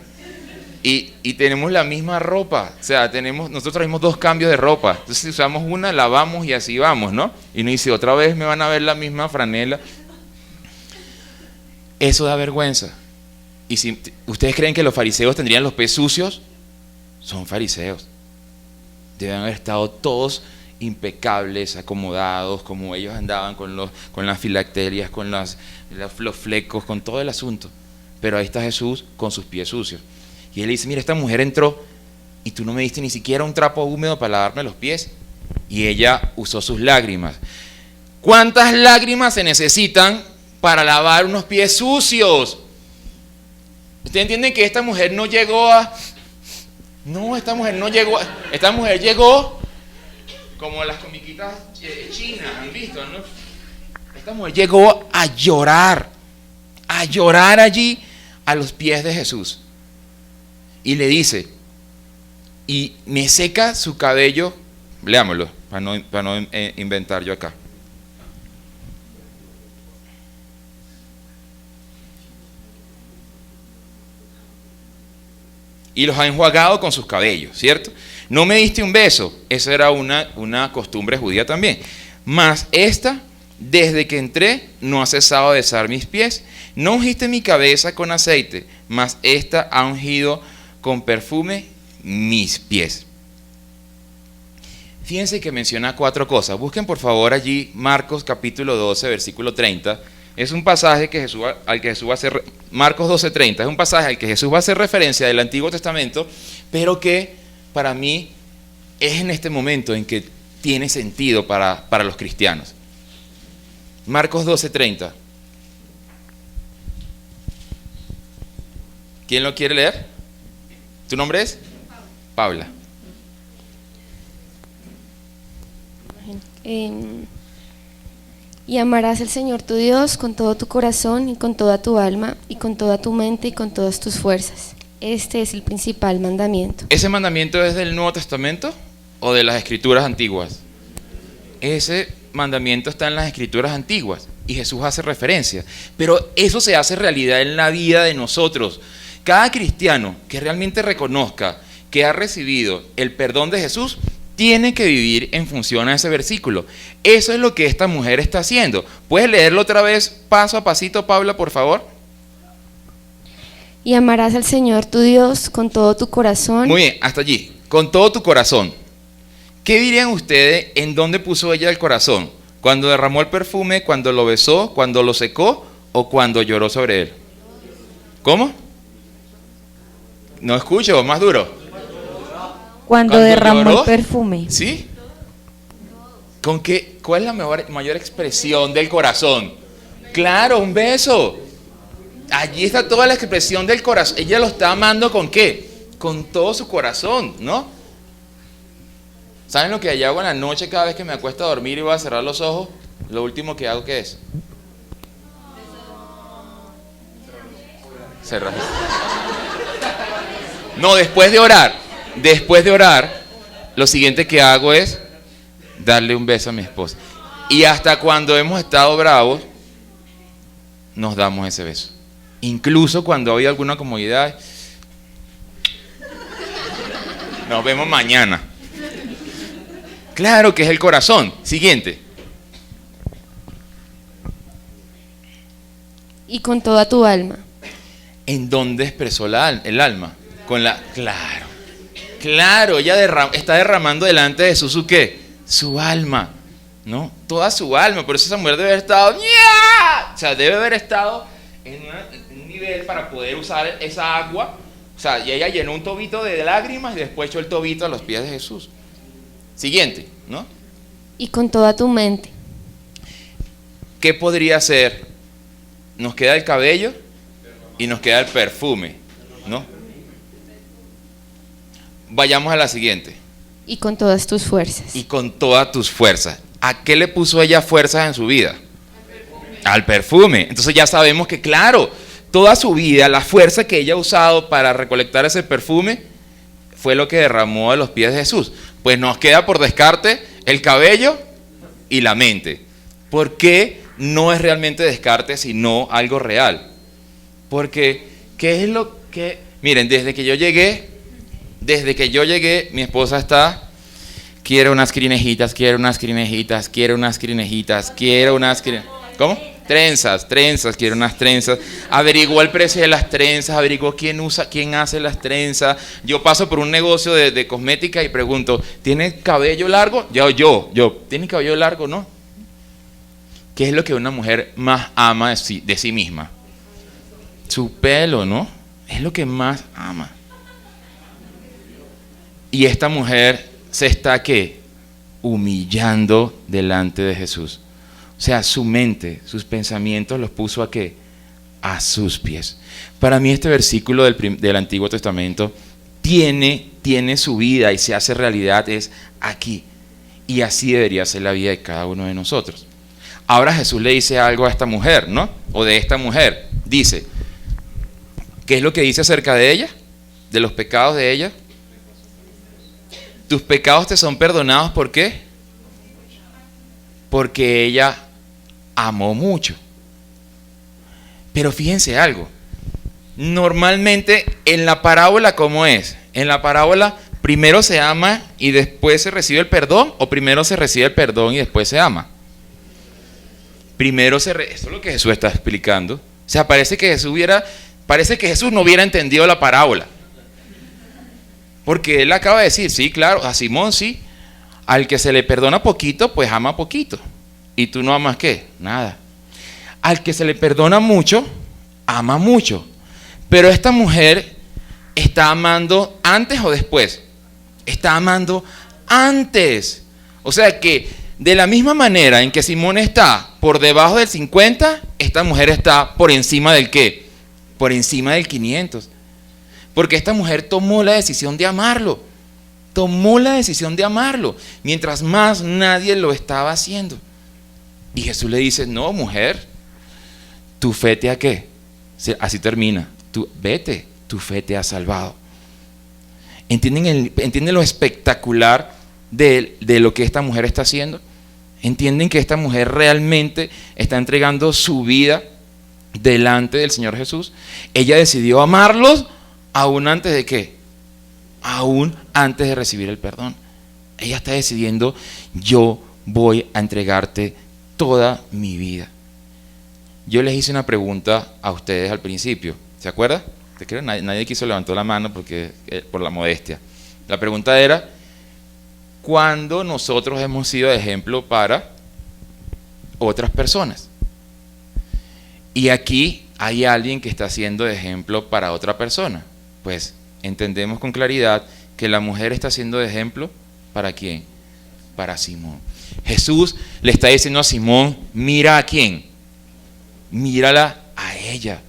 Y tenemos la misma ropa, o sea, nosotros traemos 2 cambios de ropa. Entonces si usamos una, lavamos y así vamos, ¿no? Y no dice, otra vez me van a ver la misma franela. Eso da vergüenza. Y si ustedes creen que los fariseos tendrían los pies sucios, son fariseos. Deben haber estado todos impecables, acomodados, como ellos andaban con las filacterias, con los flecos, con todo el asunto. Pero ahí está Jesús con sus pies sucios. Y él le dice, mira, esta mujer entró y tú no me diste ni siquiera un trapo húmedo para lavarme los pies. Y ella usó sus lágrimas. ¿Cuántas lágrimas se necesitan para lavar unos pies sucios? ¿Ustedes entienden que esta mujer no llegó a... No, esta mujer no llegó a... Esta mujer llegó como las comiquitas chinas, ¿han visto? ¿No? Esta mujer llegó a llorar allí a los pies de Jesús. Y le dice, y me seca su cabello, leámoslo, para no inventar yo acá. Y los ha enjuagado con sus cabellos, ¿cierto? No me diste un beso, esa era una costumbre judía también. Mas esta, desde que entré, no ha cesado de besar mis pies. No ungiste mi cabeza con aceite, mas esta ha ungido con perfume mis pies. Fíjense que menciona 4 cosas. Busquen por favor allí Marcos capítulo 12, versículo 30. Es un pasaje al que Jesús va a hacer, Marcos 12:30, es un pasaje al que Jesús va a hacer referencia del Antiguo Testamento, pero que para mí es en este momento en que tiene sentido para los cristianos. Marcos 12:30. ¿Quién lo quiere leer? ¿Tu nombre es? Paula. Y amarás al Señor tu Dios con todo tu corazón y con toda tu alma y con toda tu mente y con todas tus fuerzas. Este es el principal mandamiento. ¿Ese mandamiento es del Nuevo Testamento o de las Escrituras antiguas? Ese mandamiento está en las Escrituras antiguas y Jesús hace referencia, pero eso se hace realidad en la vida de nosotros. Cada cristiano que realmente reconozca que ha recibido el perdón de Jesús tiene que vivir en función a ese versículo. Eso es lo que esta mujer está haciendo. ¿Puedes leerlo otra vez paso a pasito, Paula, por favor? Y amarás al Señor tu Dios con todo tu corazón. Muy bien, hasta allí. Con todo tu corazón. ¿Qué dirían ustedes en dónde puso ella el corazón? ¿Cuando derramó el perfume, cuando lo besó, cuando lo secó o cuando lloró sobre él? ¿Cómo? No escucho, más duro. Cuando derramó lloró, el perfume. ¿Sí? ¿Con qué? ¿Cuál es la mayor expresión del corazón? Claro, un beso. Allí está toda la expresión del corazón. Ella lo está amando ¿con qué? Con todo su corazón, ¿no? ¿Saben lo que yo hago en la noche cada vez que me acuesto a dormir y voy a cerrar los ojos? Lo último que hago, ¿qué es? Cerrar. No, después de orar, lo siguiente que hago es darle un beso a mi esposa. Y hasta cuando hemos estado bravos, nos damos ese beso. Incluso cuando hay alguna comodidad, nos vemos mañana. Claro que es el corazón. Siguiente. Y con toda tu alma. ¿En dónde expresó el alma? Claro, ella está derramando delante de Jesús ¿su qué? Su alma, ¿no? Toda su alma. Por eso esa mujer debe haber estado, ¡yeah! O sea, debe haber estado en un nivel para poder usar esa agua. O sea, y ella llenó un tobito de lágrimas y después echó el tobito a los pies de Jesús. Siguiente, ¿no? Y con toda tu mente. ¿Qué podría ser? Nos queda el cabello y nos queda el perfume, ¿no? Vayamos a la siguiente. Y con todas tus fuerzas. Y con todas tus fuerzas. ¿A qué le puso ella fuerzas en su vida? Al perfume. Entonces ya sabemos que, claro, toda su vida, la fuerza que ella ha usado para recolectar ese perfume fue lo que derramó a los pies de Jesús. Pues nos queda por descarte el cabello y la mente. ¿Por qué no es realmente descarte, sino algo real? Porque, ¿qué es lo que...? Miren, desde que yo llegué, mi esposa está... Quiero unas crinejitas. ¿Cómo? Trenzas, quiero unas trenzas. Averiguó el precio de las trenzas, averiguó quién hace las trenzas. Yo paso por un negocio de cosmética y pregunto, ¿tiene cabello largo? Yo, ¿tiene cabello largo? No. ¿Qué es lo que una mujer más ama de sí misma? Su pelo, ¿no? Es lo que más ama. Y esta mujer se está, ¿qué? Humillando delante de Jesús. O sea, su mente, sus pensamientos los puso ¿a qué? A sus pies. Para mí este versículo del Antiguo Testamento tiene su vida y se hace realidad es aquí. Y así debería ser la vida de cada uno de nosotros. Ahora Jesús le dice algo a esta mujer, ¿no? O de esta mujer. Dice, ¿qué es lo que dice acerca de ella? De los pecados de ella. Tus pecados te son perdonados, ¿por qué? Porque ella amó mucho. Pero fíjense algo. Normalmente en la parábola, ¿cómo es? En la parábola primero se ama y después se recibe el perdón, o primero se recibe el perdón y después se ama. Esto es lo que Jesús está explicando. O sea, parece que Jesús no hubiera entendido la parábola. Porque él acaba de decir, sí, claro, a Simón sí, al que se le perdona poquito, pues ama poquito. ¿Y tú no amas qué? Nada. Al que se le perdona mucho, ama mucho. Pero esta mujer está amando antes o después. Está amando antes. O sea que de la misma manera en que Simón está por debajo del 50, esta mujer está por encima del ¿qué? Por encima del 500. Porque esta mujer tomó la decisión de amarlo. Tomó la decisión de amarlo. Mientras más nadie lo estaba haciendo. Y Jesús le dice, no, mujer, tu fe te ha ¿qué? Así termina. Vete, tu fe te ha salvado. ¿Entienden lo espectacular de lo que esta mujer está haciendo? ¿Entienden que esta mujer realmente está entregando su vida delante del Señor Jesús? Ella decidió amarlos aún antes de ¿qué? Aún antes de recibir el perdón. Ella está decidiendo, yo voy a entregarte toda mi vida. Yo les hice una pregunta a ustedes al principio, ¿se acuerdan? Te creo, nadie quiso levantar la mano por la modestia. La pregunta era, ¿cuándo nosotros hemos sido de ejemplo para otras personas? Y aquí hay alguien que está siendo de ejemplo para otra persona. Pues entendemos con claridad que la mujer está siendo de ejemplo ¿para quién? Para Simón. Jesús le está diciendo a Simón, mira a quién, mírala a ella.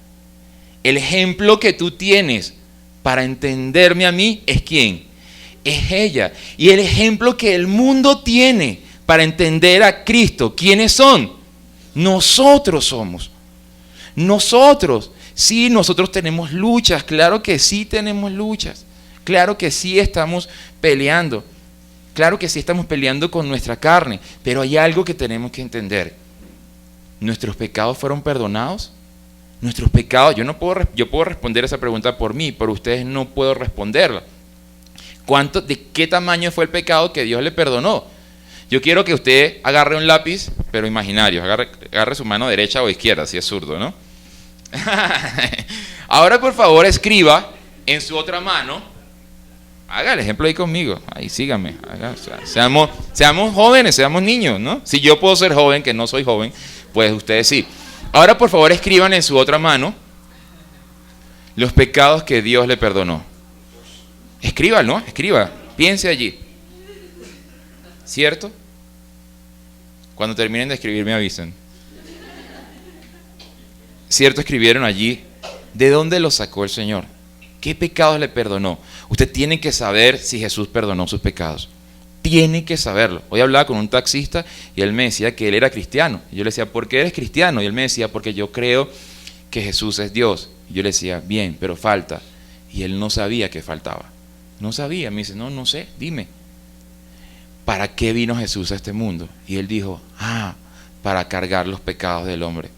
El ejemplo que tú tienes para entenderme a mí es quién, es ella. Y el ejemplo que el mundo tiene para entender a Cristo, ¿quiénes son? Nosotros somos. Nosotros. Sí, nosotros tenemos luchas, claro que sí tenemos luchas, claro que sí estamos peleando, claro que sí estamos peleando con nuestra carne, pero hay algo que tenemos que entender. ¿Nuestros pecados fueron perdonados? Nuestros pecados, yo puedo responder esa pregunta por mí, por ustedes no puedo responderla. ¿De qué tamaño fue el pecado que Dios le perdonó? Yo quiero que usted agarre un lápiz, pero imaginario, agarre su mano derecha o izquierda, si es zurdo, ¿no? Ahora por favor escriba en su otra mano, haga el ejemplo ahí conmigo, ahí síganme, seamos jóvenes, seamos niños, ¿no? Si yo puedo ser joven, que no soy joven, pues ustedes sí. Ahora por favor escriban en su otra mano los pecados que Dios le perdonó. Escriba, ¿no? Escriba, piense allí, ¿cierto? Cuando terminen de escribir me avisen. ¿Cierto? Escribieron allí. ¿De dónde los sacó el Señor? ¿Qué pecados le perdonó? Usted tiene que saber si Jesús perdonó sus pecados. Tiene que saberlo. Hoy hablaba con un taxista y él me decía que él era cristiano. Y yo le decía, ¿por qué eres cristiano? Y él me decía, porque yo creo que Jesús es Dios. Y yo le decía, bien, pero falta. Y él no sabía que faltaba. No sabía. Me dice, no sé, dime. ¿Para qué vino Jesús a este mundo? Y él dijo, para cargar los pecados del hombre.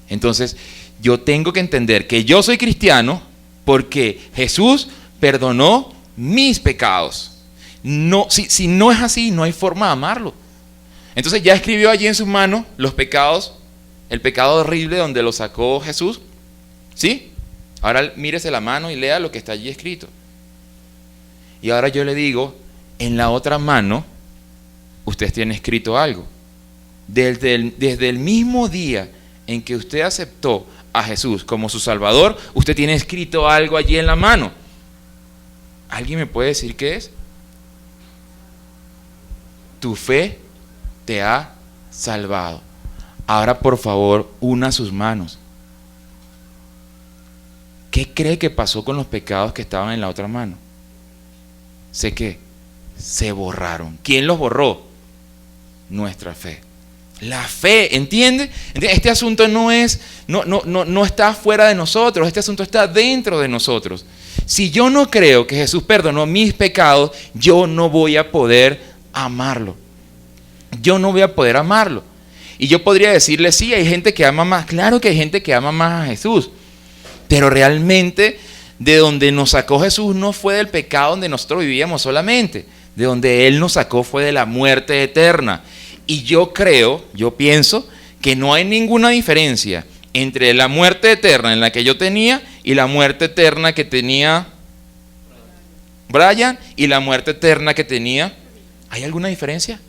Entonces, yo tengo que entender que yo soy cristiano porque Jesús perdonó mis pecados. No, si no es así, no hay forma de amarlo. Entonces ya escribió allí en su mano los pecados el pecado horrible donde lo sacó Jesús, ¿sí? Ahora mírese la mano y lea lo que está allí escrito. Y ahora yo le digo, en la otra mano, usted tiene escrito algo. Desde el mismo día en que usted aceptó a Jesús como su Salvador, usted tiene escrito algo allí en la mano. ¿Alguien me puede decir qué es? Tu fe te ha salvado. Ahora, por favor, una sus manos. ¿Qué cree que pasó con los pecados que estaban en la otra mano? Sé que se borraron. ¿Quién los borró? Nuestra fe. La fe, ¿entiende? Este asunto no está fuera de nosotros, este asunto está dentro de nosotros. Si yo no creo que Jesús perdonó mis pecados, yo no voy a poder amarlo. Yo no voy a poder amarlo. Y yo podría decirle, sí, hay gente que ama más. Claro que hay gente que ama más a Jesús. Pero realmente de donde nos sacó Jesús no fue del pecado donde nosotros vivíamos solamente. De donde Él nos sacó fue de la muerte eterna. Y yo pienso que no hay ninguna diferencia entre la muerte eterna en la que yo tenía y la muerte eterna que tenía Brian y la muerte eterna que tenía. ¿Hay alguna diferencia?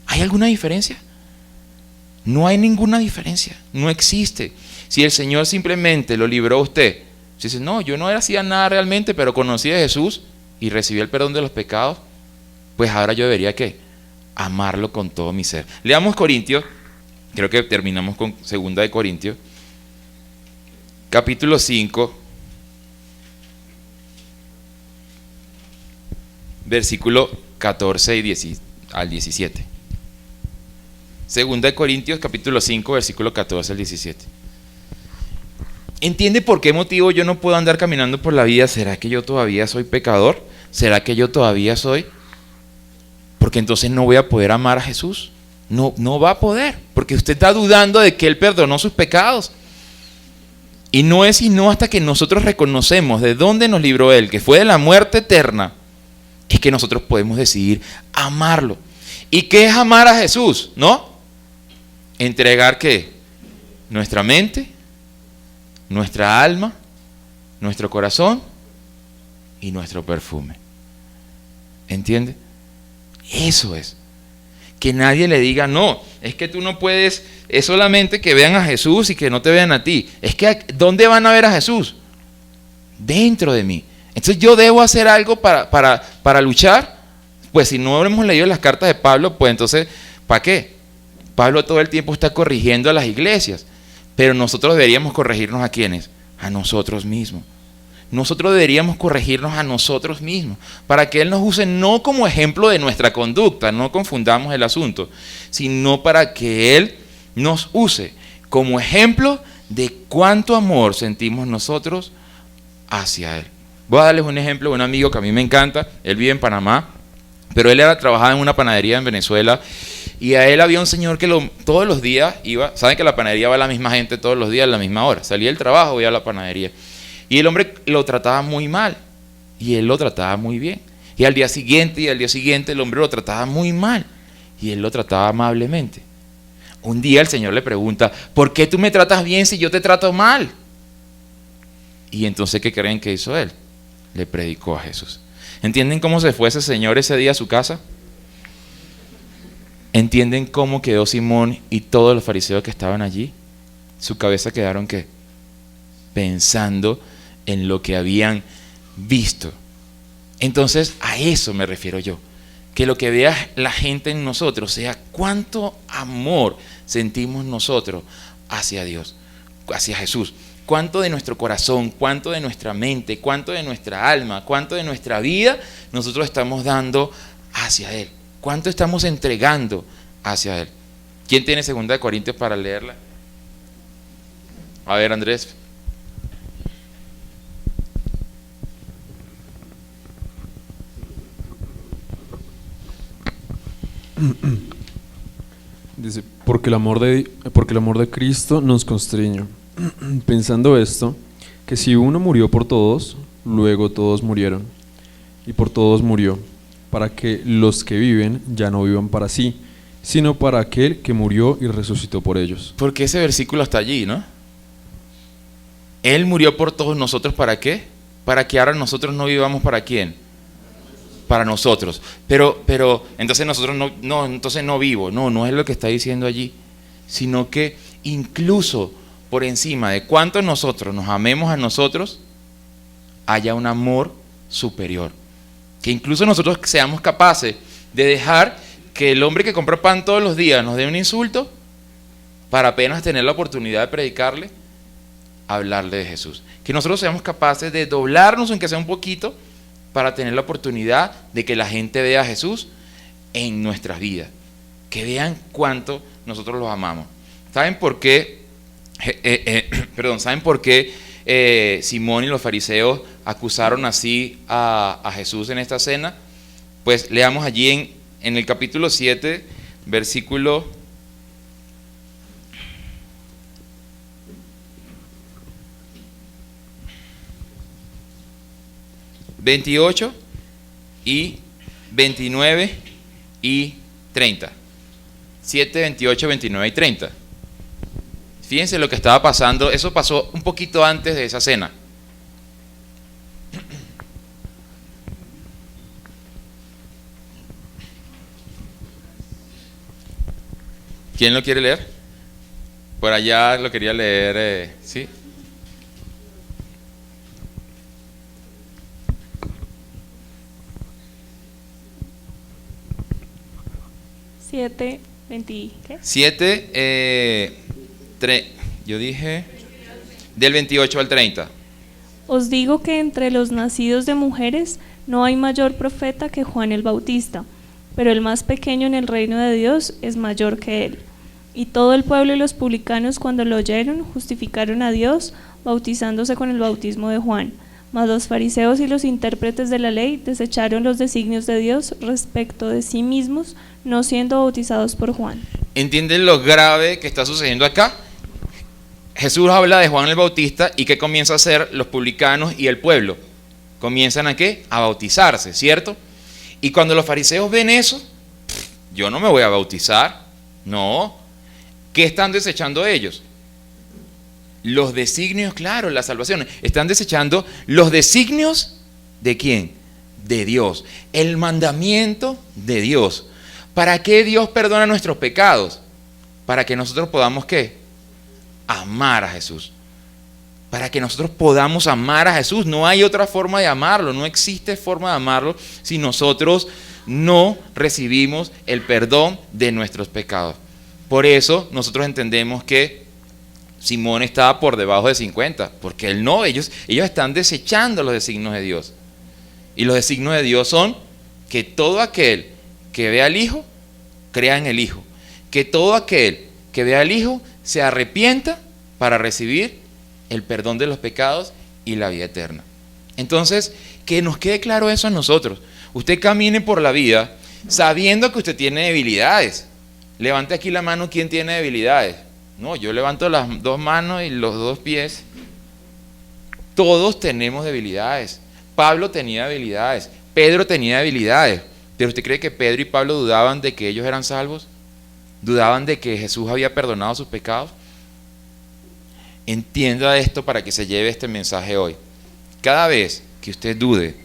¿Hay alguna diferencia? No hay ninguna diferencia, no existe. Si el Señor simplemente lo libró a usted, si dice, no, yo no hacía nada realmente, pero conocí a Jesús y recibí el perdón de los pecados, pues ahora yo debería ¿qué? Amarlo con todo mi ser. Leamos Corintios, creo que terminamos con 2 de Corintios, capítulo 5, versículo 14 al 17. 2 de Corintios, capítulo 5, versículo 14 al 17. ¿Entiende por qué motivo yo no puedo andar caminando por la vida? ¿Será que yo todavía soy pecador? ¿Será que yo todavía soy? Porque entonces no voy a poder amar a Jesús. No va a poder, porque usted está dudando de que Él perdonó sus pecados. Y no es sino hasta que nosotros reconocemos de dónde nos libró Él, que fue de la muerte eterna, es que nosotros podemos decidir amarlo. ¿Y qué es amar a Jesús? ¿No? Entregar ¿qué? Nuestra mente, nuestra alma, nuestro corazón y nuestro perfume. ¿Entiende? Eso es. Que nadie le diga, no, es que tú no puedes, es solamente que vean a Jesús y que no te vean a ti. Es que, ¿dónde van a ver a Jesús? Dentro de mí. Entonces yo debo hacer algo para luchar. Pues si no hemos leído las cartas de Pablo, pues entonces, ¿para qué? Pablo todo el tiempo está corrigiendo a las iglesias, pero nosotros deberíamos corregirnos ¿a quiénes? A nosotros mismos. Nosotros deberíamos corregirnos a nosotros mismos, para que Él nos use no como ejemplo de nuestra conducta, no confundamos el asunto, sino para que Él nos use como ejemplo de cuánto amor sentimos nosotros hacia Él. Voy a darles un ejemplo de un amigo que a mí me encanta, él vive en Panamá, pero él trabajaba en una panadería en Venezuela, y a él había un señor que todos los días iba, saben que a la panadería va la misma gente todos los días a la misma hora, salía del trabajo, iba a la panadería, y el hombre lo trataba muy mal, y él lo trataba muy bien, y al día siguiente el hombre lo trataba muy mal, y él lo trataba amablemente. Un día el Señor le pregunta, ¿por qué tú me tratas bien si yo te trato mal? Y entonces, ¿qué creen que hizo él? Le predicó a Jesús. ¿Entienden cómo se fue ese señor ese día a su casa? ¿Entienden cómo quedó Simón y todos los fariseos que estaban allí? Su cabeza quedaron ¿qué? Pensando en lo que habían visto. Entonces a eso me refiero yo, que lo que vea la gente en nosotros sea cuánto amor sentimos nosotros hacia Dios, hacia Jesús, cuánto de nuestro corazón, cuánto de nuestra mente, cuánto de nuestra alma, cuánto de nuestra vida nosotros estamos dando hacia Él, cuánto estamos entregando hacia Él. ¿Quién tiene 2 de Corintios para leerla? A ver, Andrés. Dice, porque el amor de Cristo nos constriñó, pensando esto, que si uno murió por todos, luego todos murieron, y por todos murió, para que los que viven ya no vivan para sí, sino para aquel que murió y resucitó por ellos. Porque ese versículo está allí, ¿no? Él murió por todos nosotros, ¿para qué? Para que ahora nosotros no vivamos ¿para quién? Para nosotros. Pero entonces nosotros entonces no vivo. No es lo que está diciendo allí, sino que incluso por encima de cuánto nosotros nos amemos a nosotros, haya un amor superior. Que incluso nosotros seamos capaces de dejar que el hombre que compra pan todos los días nos dé un insulto para apenas tener la oportunidad de predicarle, hablarle de Jesús. Que nosotros seamos capaces de doblarnos, aunque sea un poquito, para tener la oportunidad de que la gente vea a Jesús en nuestras vidas. Que vean cuánto nosotros los amamos. ¿Saben por qué? ¿Saben por qué Simón y los fariseos acusaron así a Jesús en esta cena? Pues leamos allí en el capítulo 7, versículo 28 y 29 y 30. 7, 28, 29 y 30. Fíjense lo que estaba pasando. Eso pasó un poquito antes de esa cena. ¿Quién lo quiere leer? Por allá lo quería leer, ¿sí? ¿7, 20, qué? 7, yo dije, del 28 al 30. Os digo que entre los nacidos de mujeres no hay mayor profeta que Juan el Bautista, pero el más pequeño en el reino de Dios es mayor que él. Y todo el pueblo y los publicanos, cuando lo oyeron, justificaron a Dios, bautizándose con el bautismo de Juan. Mas los fariseos y los intérpretes de la ley desecharon los designios de Dios respecto de sí mismos, no siendo bautizados por Juan. ¿Entienden lo grave que está sucediendo acá? Jesús habla de Juan el Bautista y ¿qué comienza a hacer los publicanos y el pueblo? Comienzan ¿a qué? A bautizarse, ¿cierto? Y cuando los fariseos ven eso, yo no me voy a bautizar, no. ¿Qué están desechando ellos? Los designios, claro, la salvación. Están desechando los designios ¿de quién? De Dios. El mandamiento de Dios. ¿Para qué Dios perdona nuestros pecados? Para que nosotros podamos ¿qué? Amar a Jesús. Para que nosotros podamos amar a Jesús. No hay otra forma de amarlo. No existe forma de amarlo si nosotros no recibimos el perdón de nuestros pecados. Por eso nosotros entendemos que Simón estaba por debajo de 50, porque ellos están desechando los designios de Dios. Y los designios de Dios son que todo aquel que vea al Hijo, crea en el Hijo. Que todo aquel que vea al Hijo se arrepienta para recibir el perdón de los pecados y la vida eterna. Entonces, que nos quede claro eso a nosotros. Usted camine por la vida sabiendo que usted tiene debilidades. Levante aquí la mano, ¿quién tiene debilidades? No, yo levanto las dos manos y los dos pies. Todos tenemos debilidades. Pablo tenía debilidades. Pedro tenía debilidades. ¿Pero usted cree que Pedro y Pablo dudaban de que ellos eran salvos? ¿Dudaban de que Jesús había perdonado sus pecados? Entienda esto para que se lleve este mensaje hoy. Cada vez que usted dude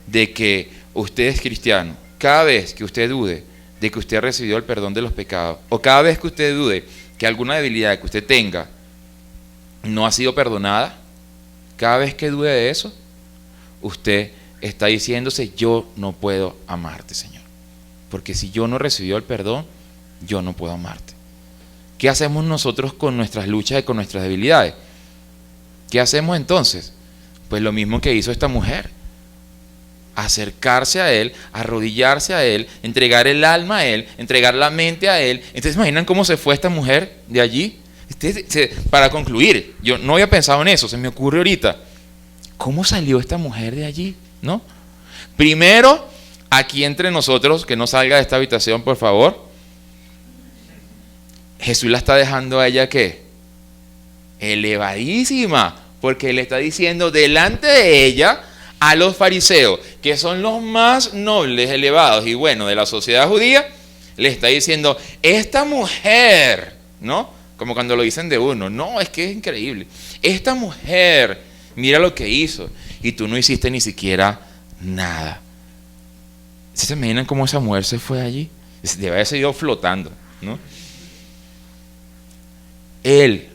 de que usted es cristiano, cada vez que usted dude de que usted recibió el perdón de los pecados, o cada vez que usted dude que alguna debilidad que usted tenga no ha sido perdonada, cada vez que dude de eso, usted está diciéndose: yo no puedo amarte, Señor, porque si yo no recibí el perdón, yo no puedo amarte. ¿Qué hacemos nosotros con nuestras luchas y con nuestras debilidades? ¿Qué hacemos entonces? Pues lo mismo que hizo esta mujer: acercarse a Él, arrodillarse a Él, entregar el alma a Él, entregar la mente a Él. Entonces, ¿imaginan cómo se fue esta mujer de allí? Para concluir, yo no había pensado en eso, se me ocurre ahorita. ¿Cómo salió esta mujer de allí? ¿No? Primero, aquí entre nosotros, que no salga de esta habitación, por favor. Jesús la está dejando a ella, ¿qué? Elevadísima, porque le está diciendo delante de ella a los fariseos, que son los más nobles, elevados y buenos de la sociedad judía, le está diciendo, esta mujer, ¿no? Como cuando lo dicen de uno, no, es que es increíble. Esta mujer, mira lo que hizo, y tú no hiciste ni siquiera nada. ¿Se imaginan cómo esa mujer se fue allí? Debe haber seguido flotando, ¿no? Él,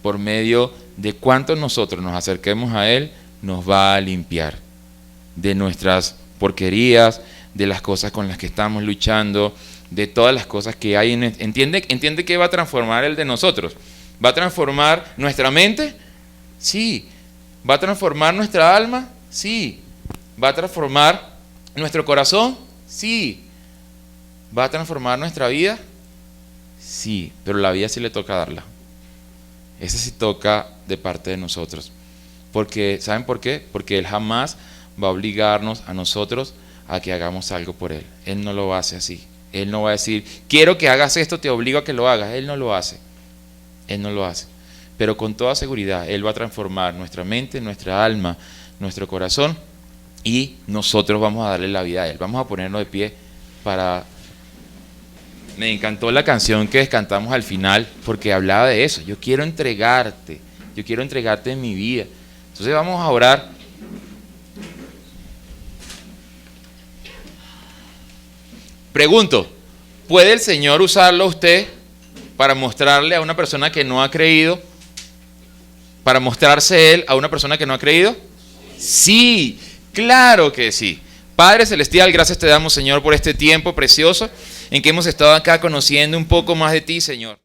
por medio de cuánto nosotros nos acerquemos a Él, nos va a limpiar de nuestras porquerías, de las cosas con las que estamos luchando, de todas las cosas que hay. ¿Entiende que va a transformar el de nosotros? ¿Va a transformar nuestra mente? Sí. ¿Va a transformar nuestra alma? Sí. ¿Va a transformar nuestro corazón? Sí. ¿Va a transformar nuestra vida? Sí, pero la vida sí le toca darla. Esa sí toca de parte de nosotros. Porque, ¿saben por qué? Porque Él jamás va a obligarnos a nosotros a que hagamos algo por Él. Él no lo hace así. Él no va a decir, quiero que hagas esto, te obligo a que lo hagas. Él no lo hace. Él no lo hace. Pero con toda seguridad, Él va a transformar nuestra mente, nuestra alma, nuestro corazón, y nosotros vamos a darle la vida a Él. Vamos a ponernos de pie para... Me encantó la canción que cantamos al final, porque hablaba de eso. Yo quiero entregarte en mi vida. Entonces vamos a orar. Pregunto, ¿puede el Señor usarlo a usted para mostrarle a una persona que no ha creído, para mostrarse Él a una persona que no ha creído? Sí, claro que sí. Padre Celestial, gracias te damos, Señor, por este tiempo precioso en que hemos estado acá conociendo un poco más de ti, Señor.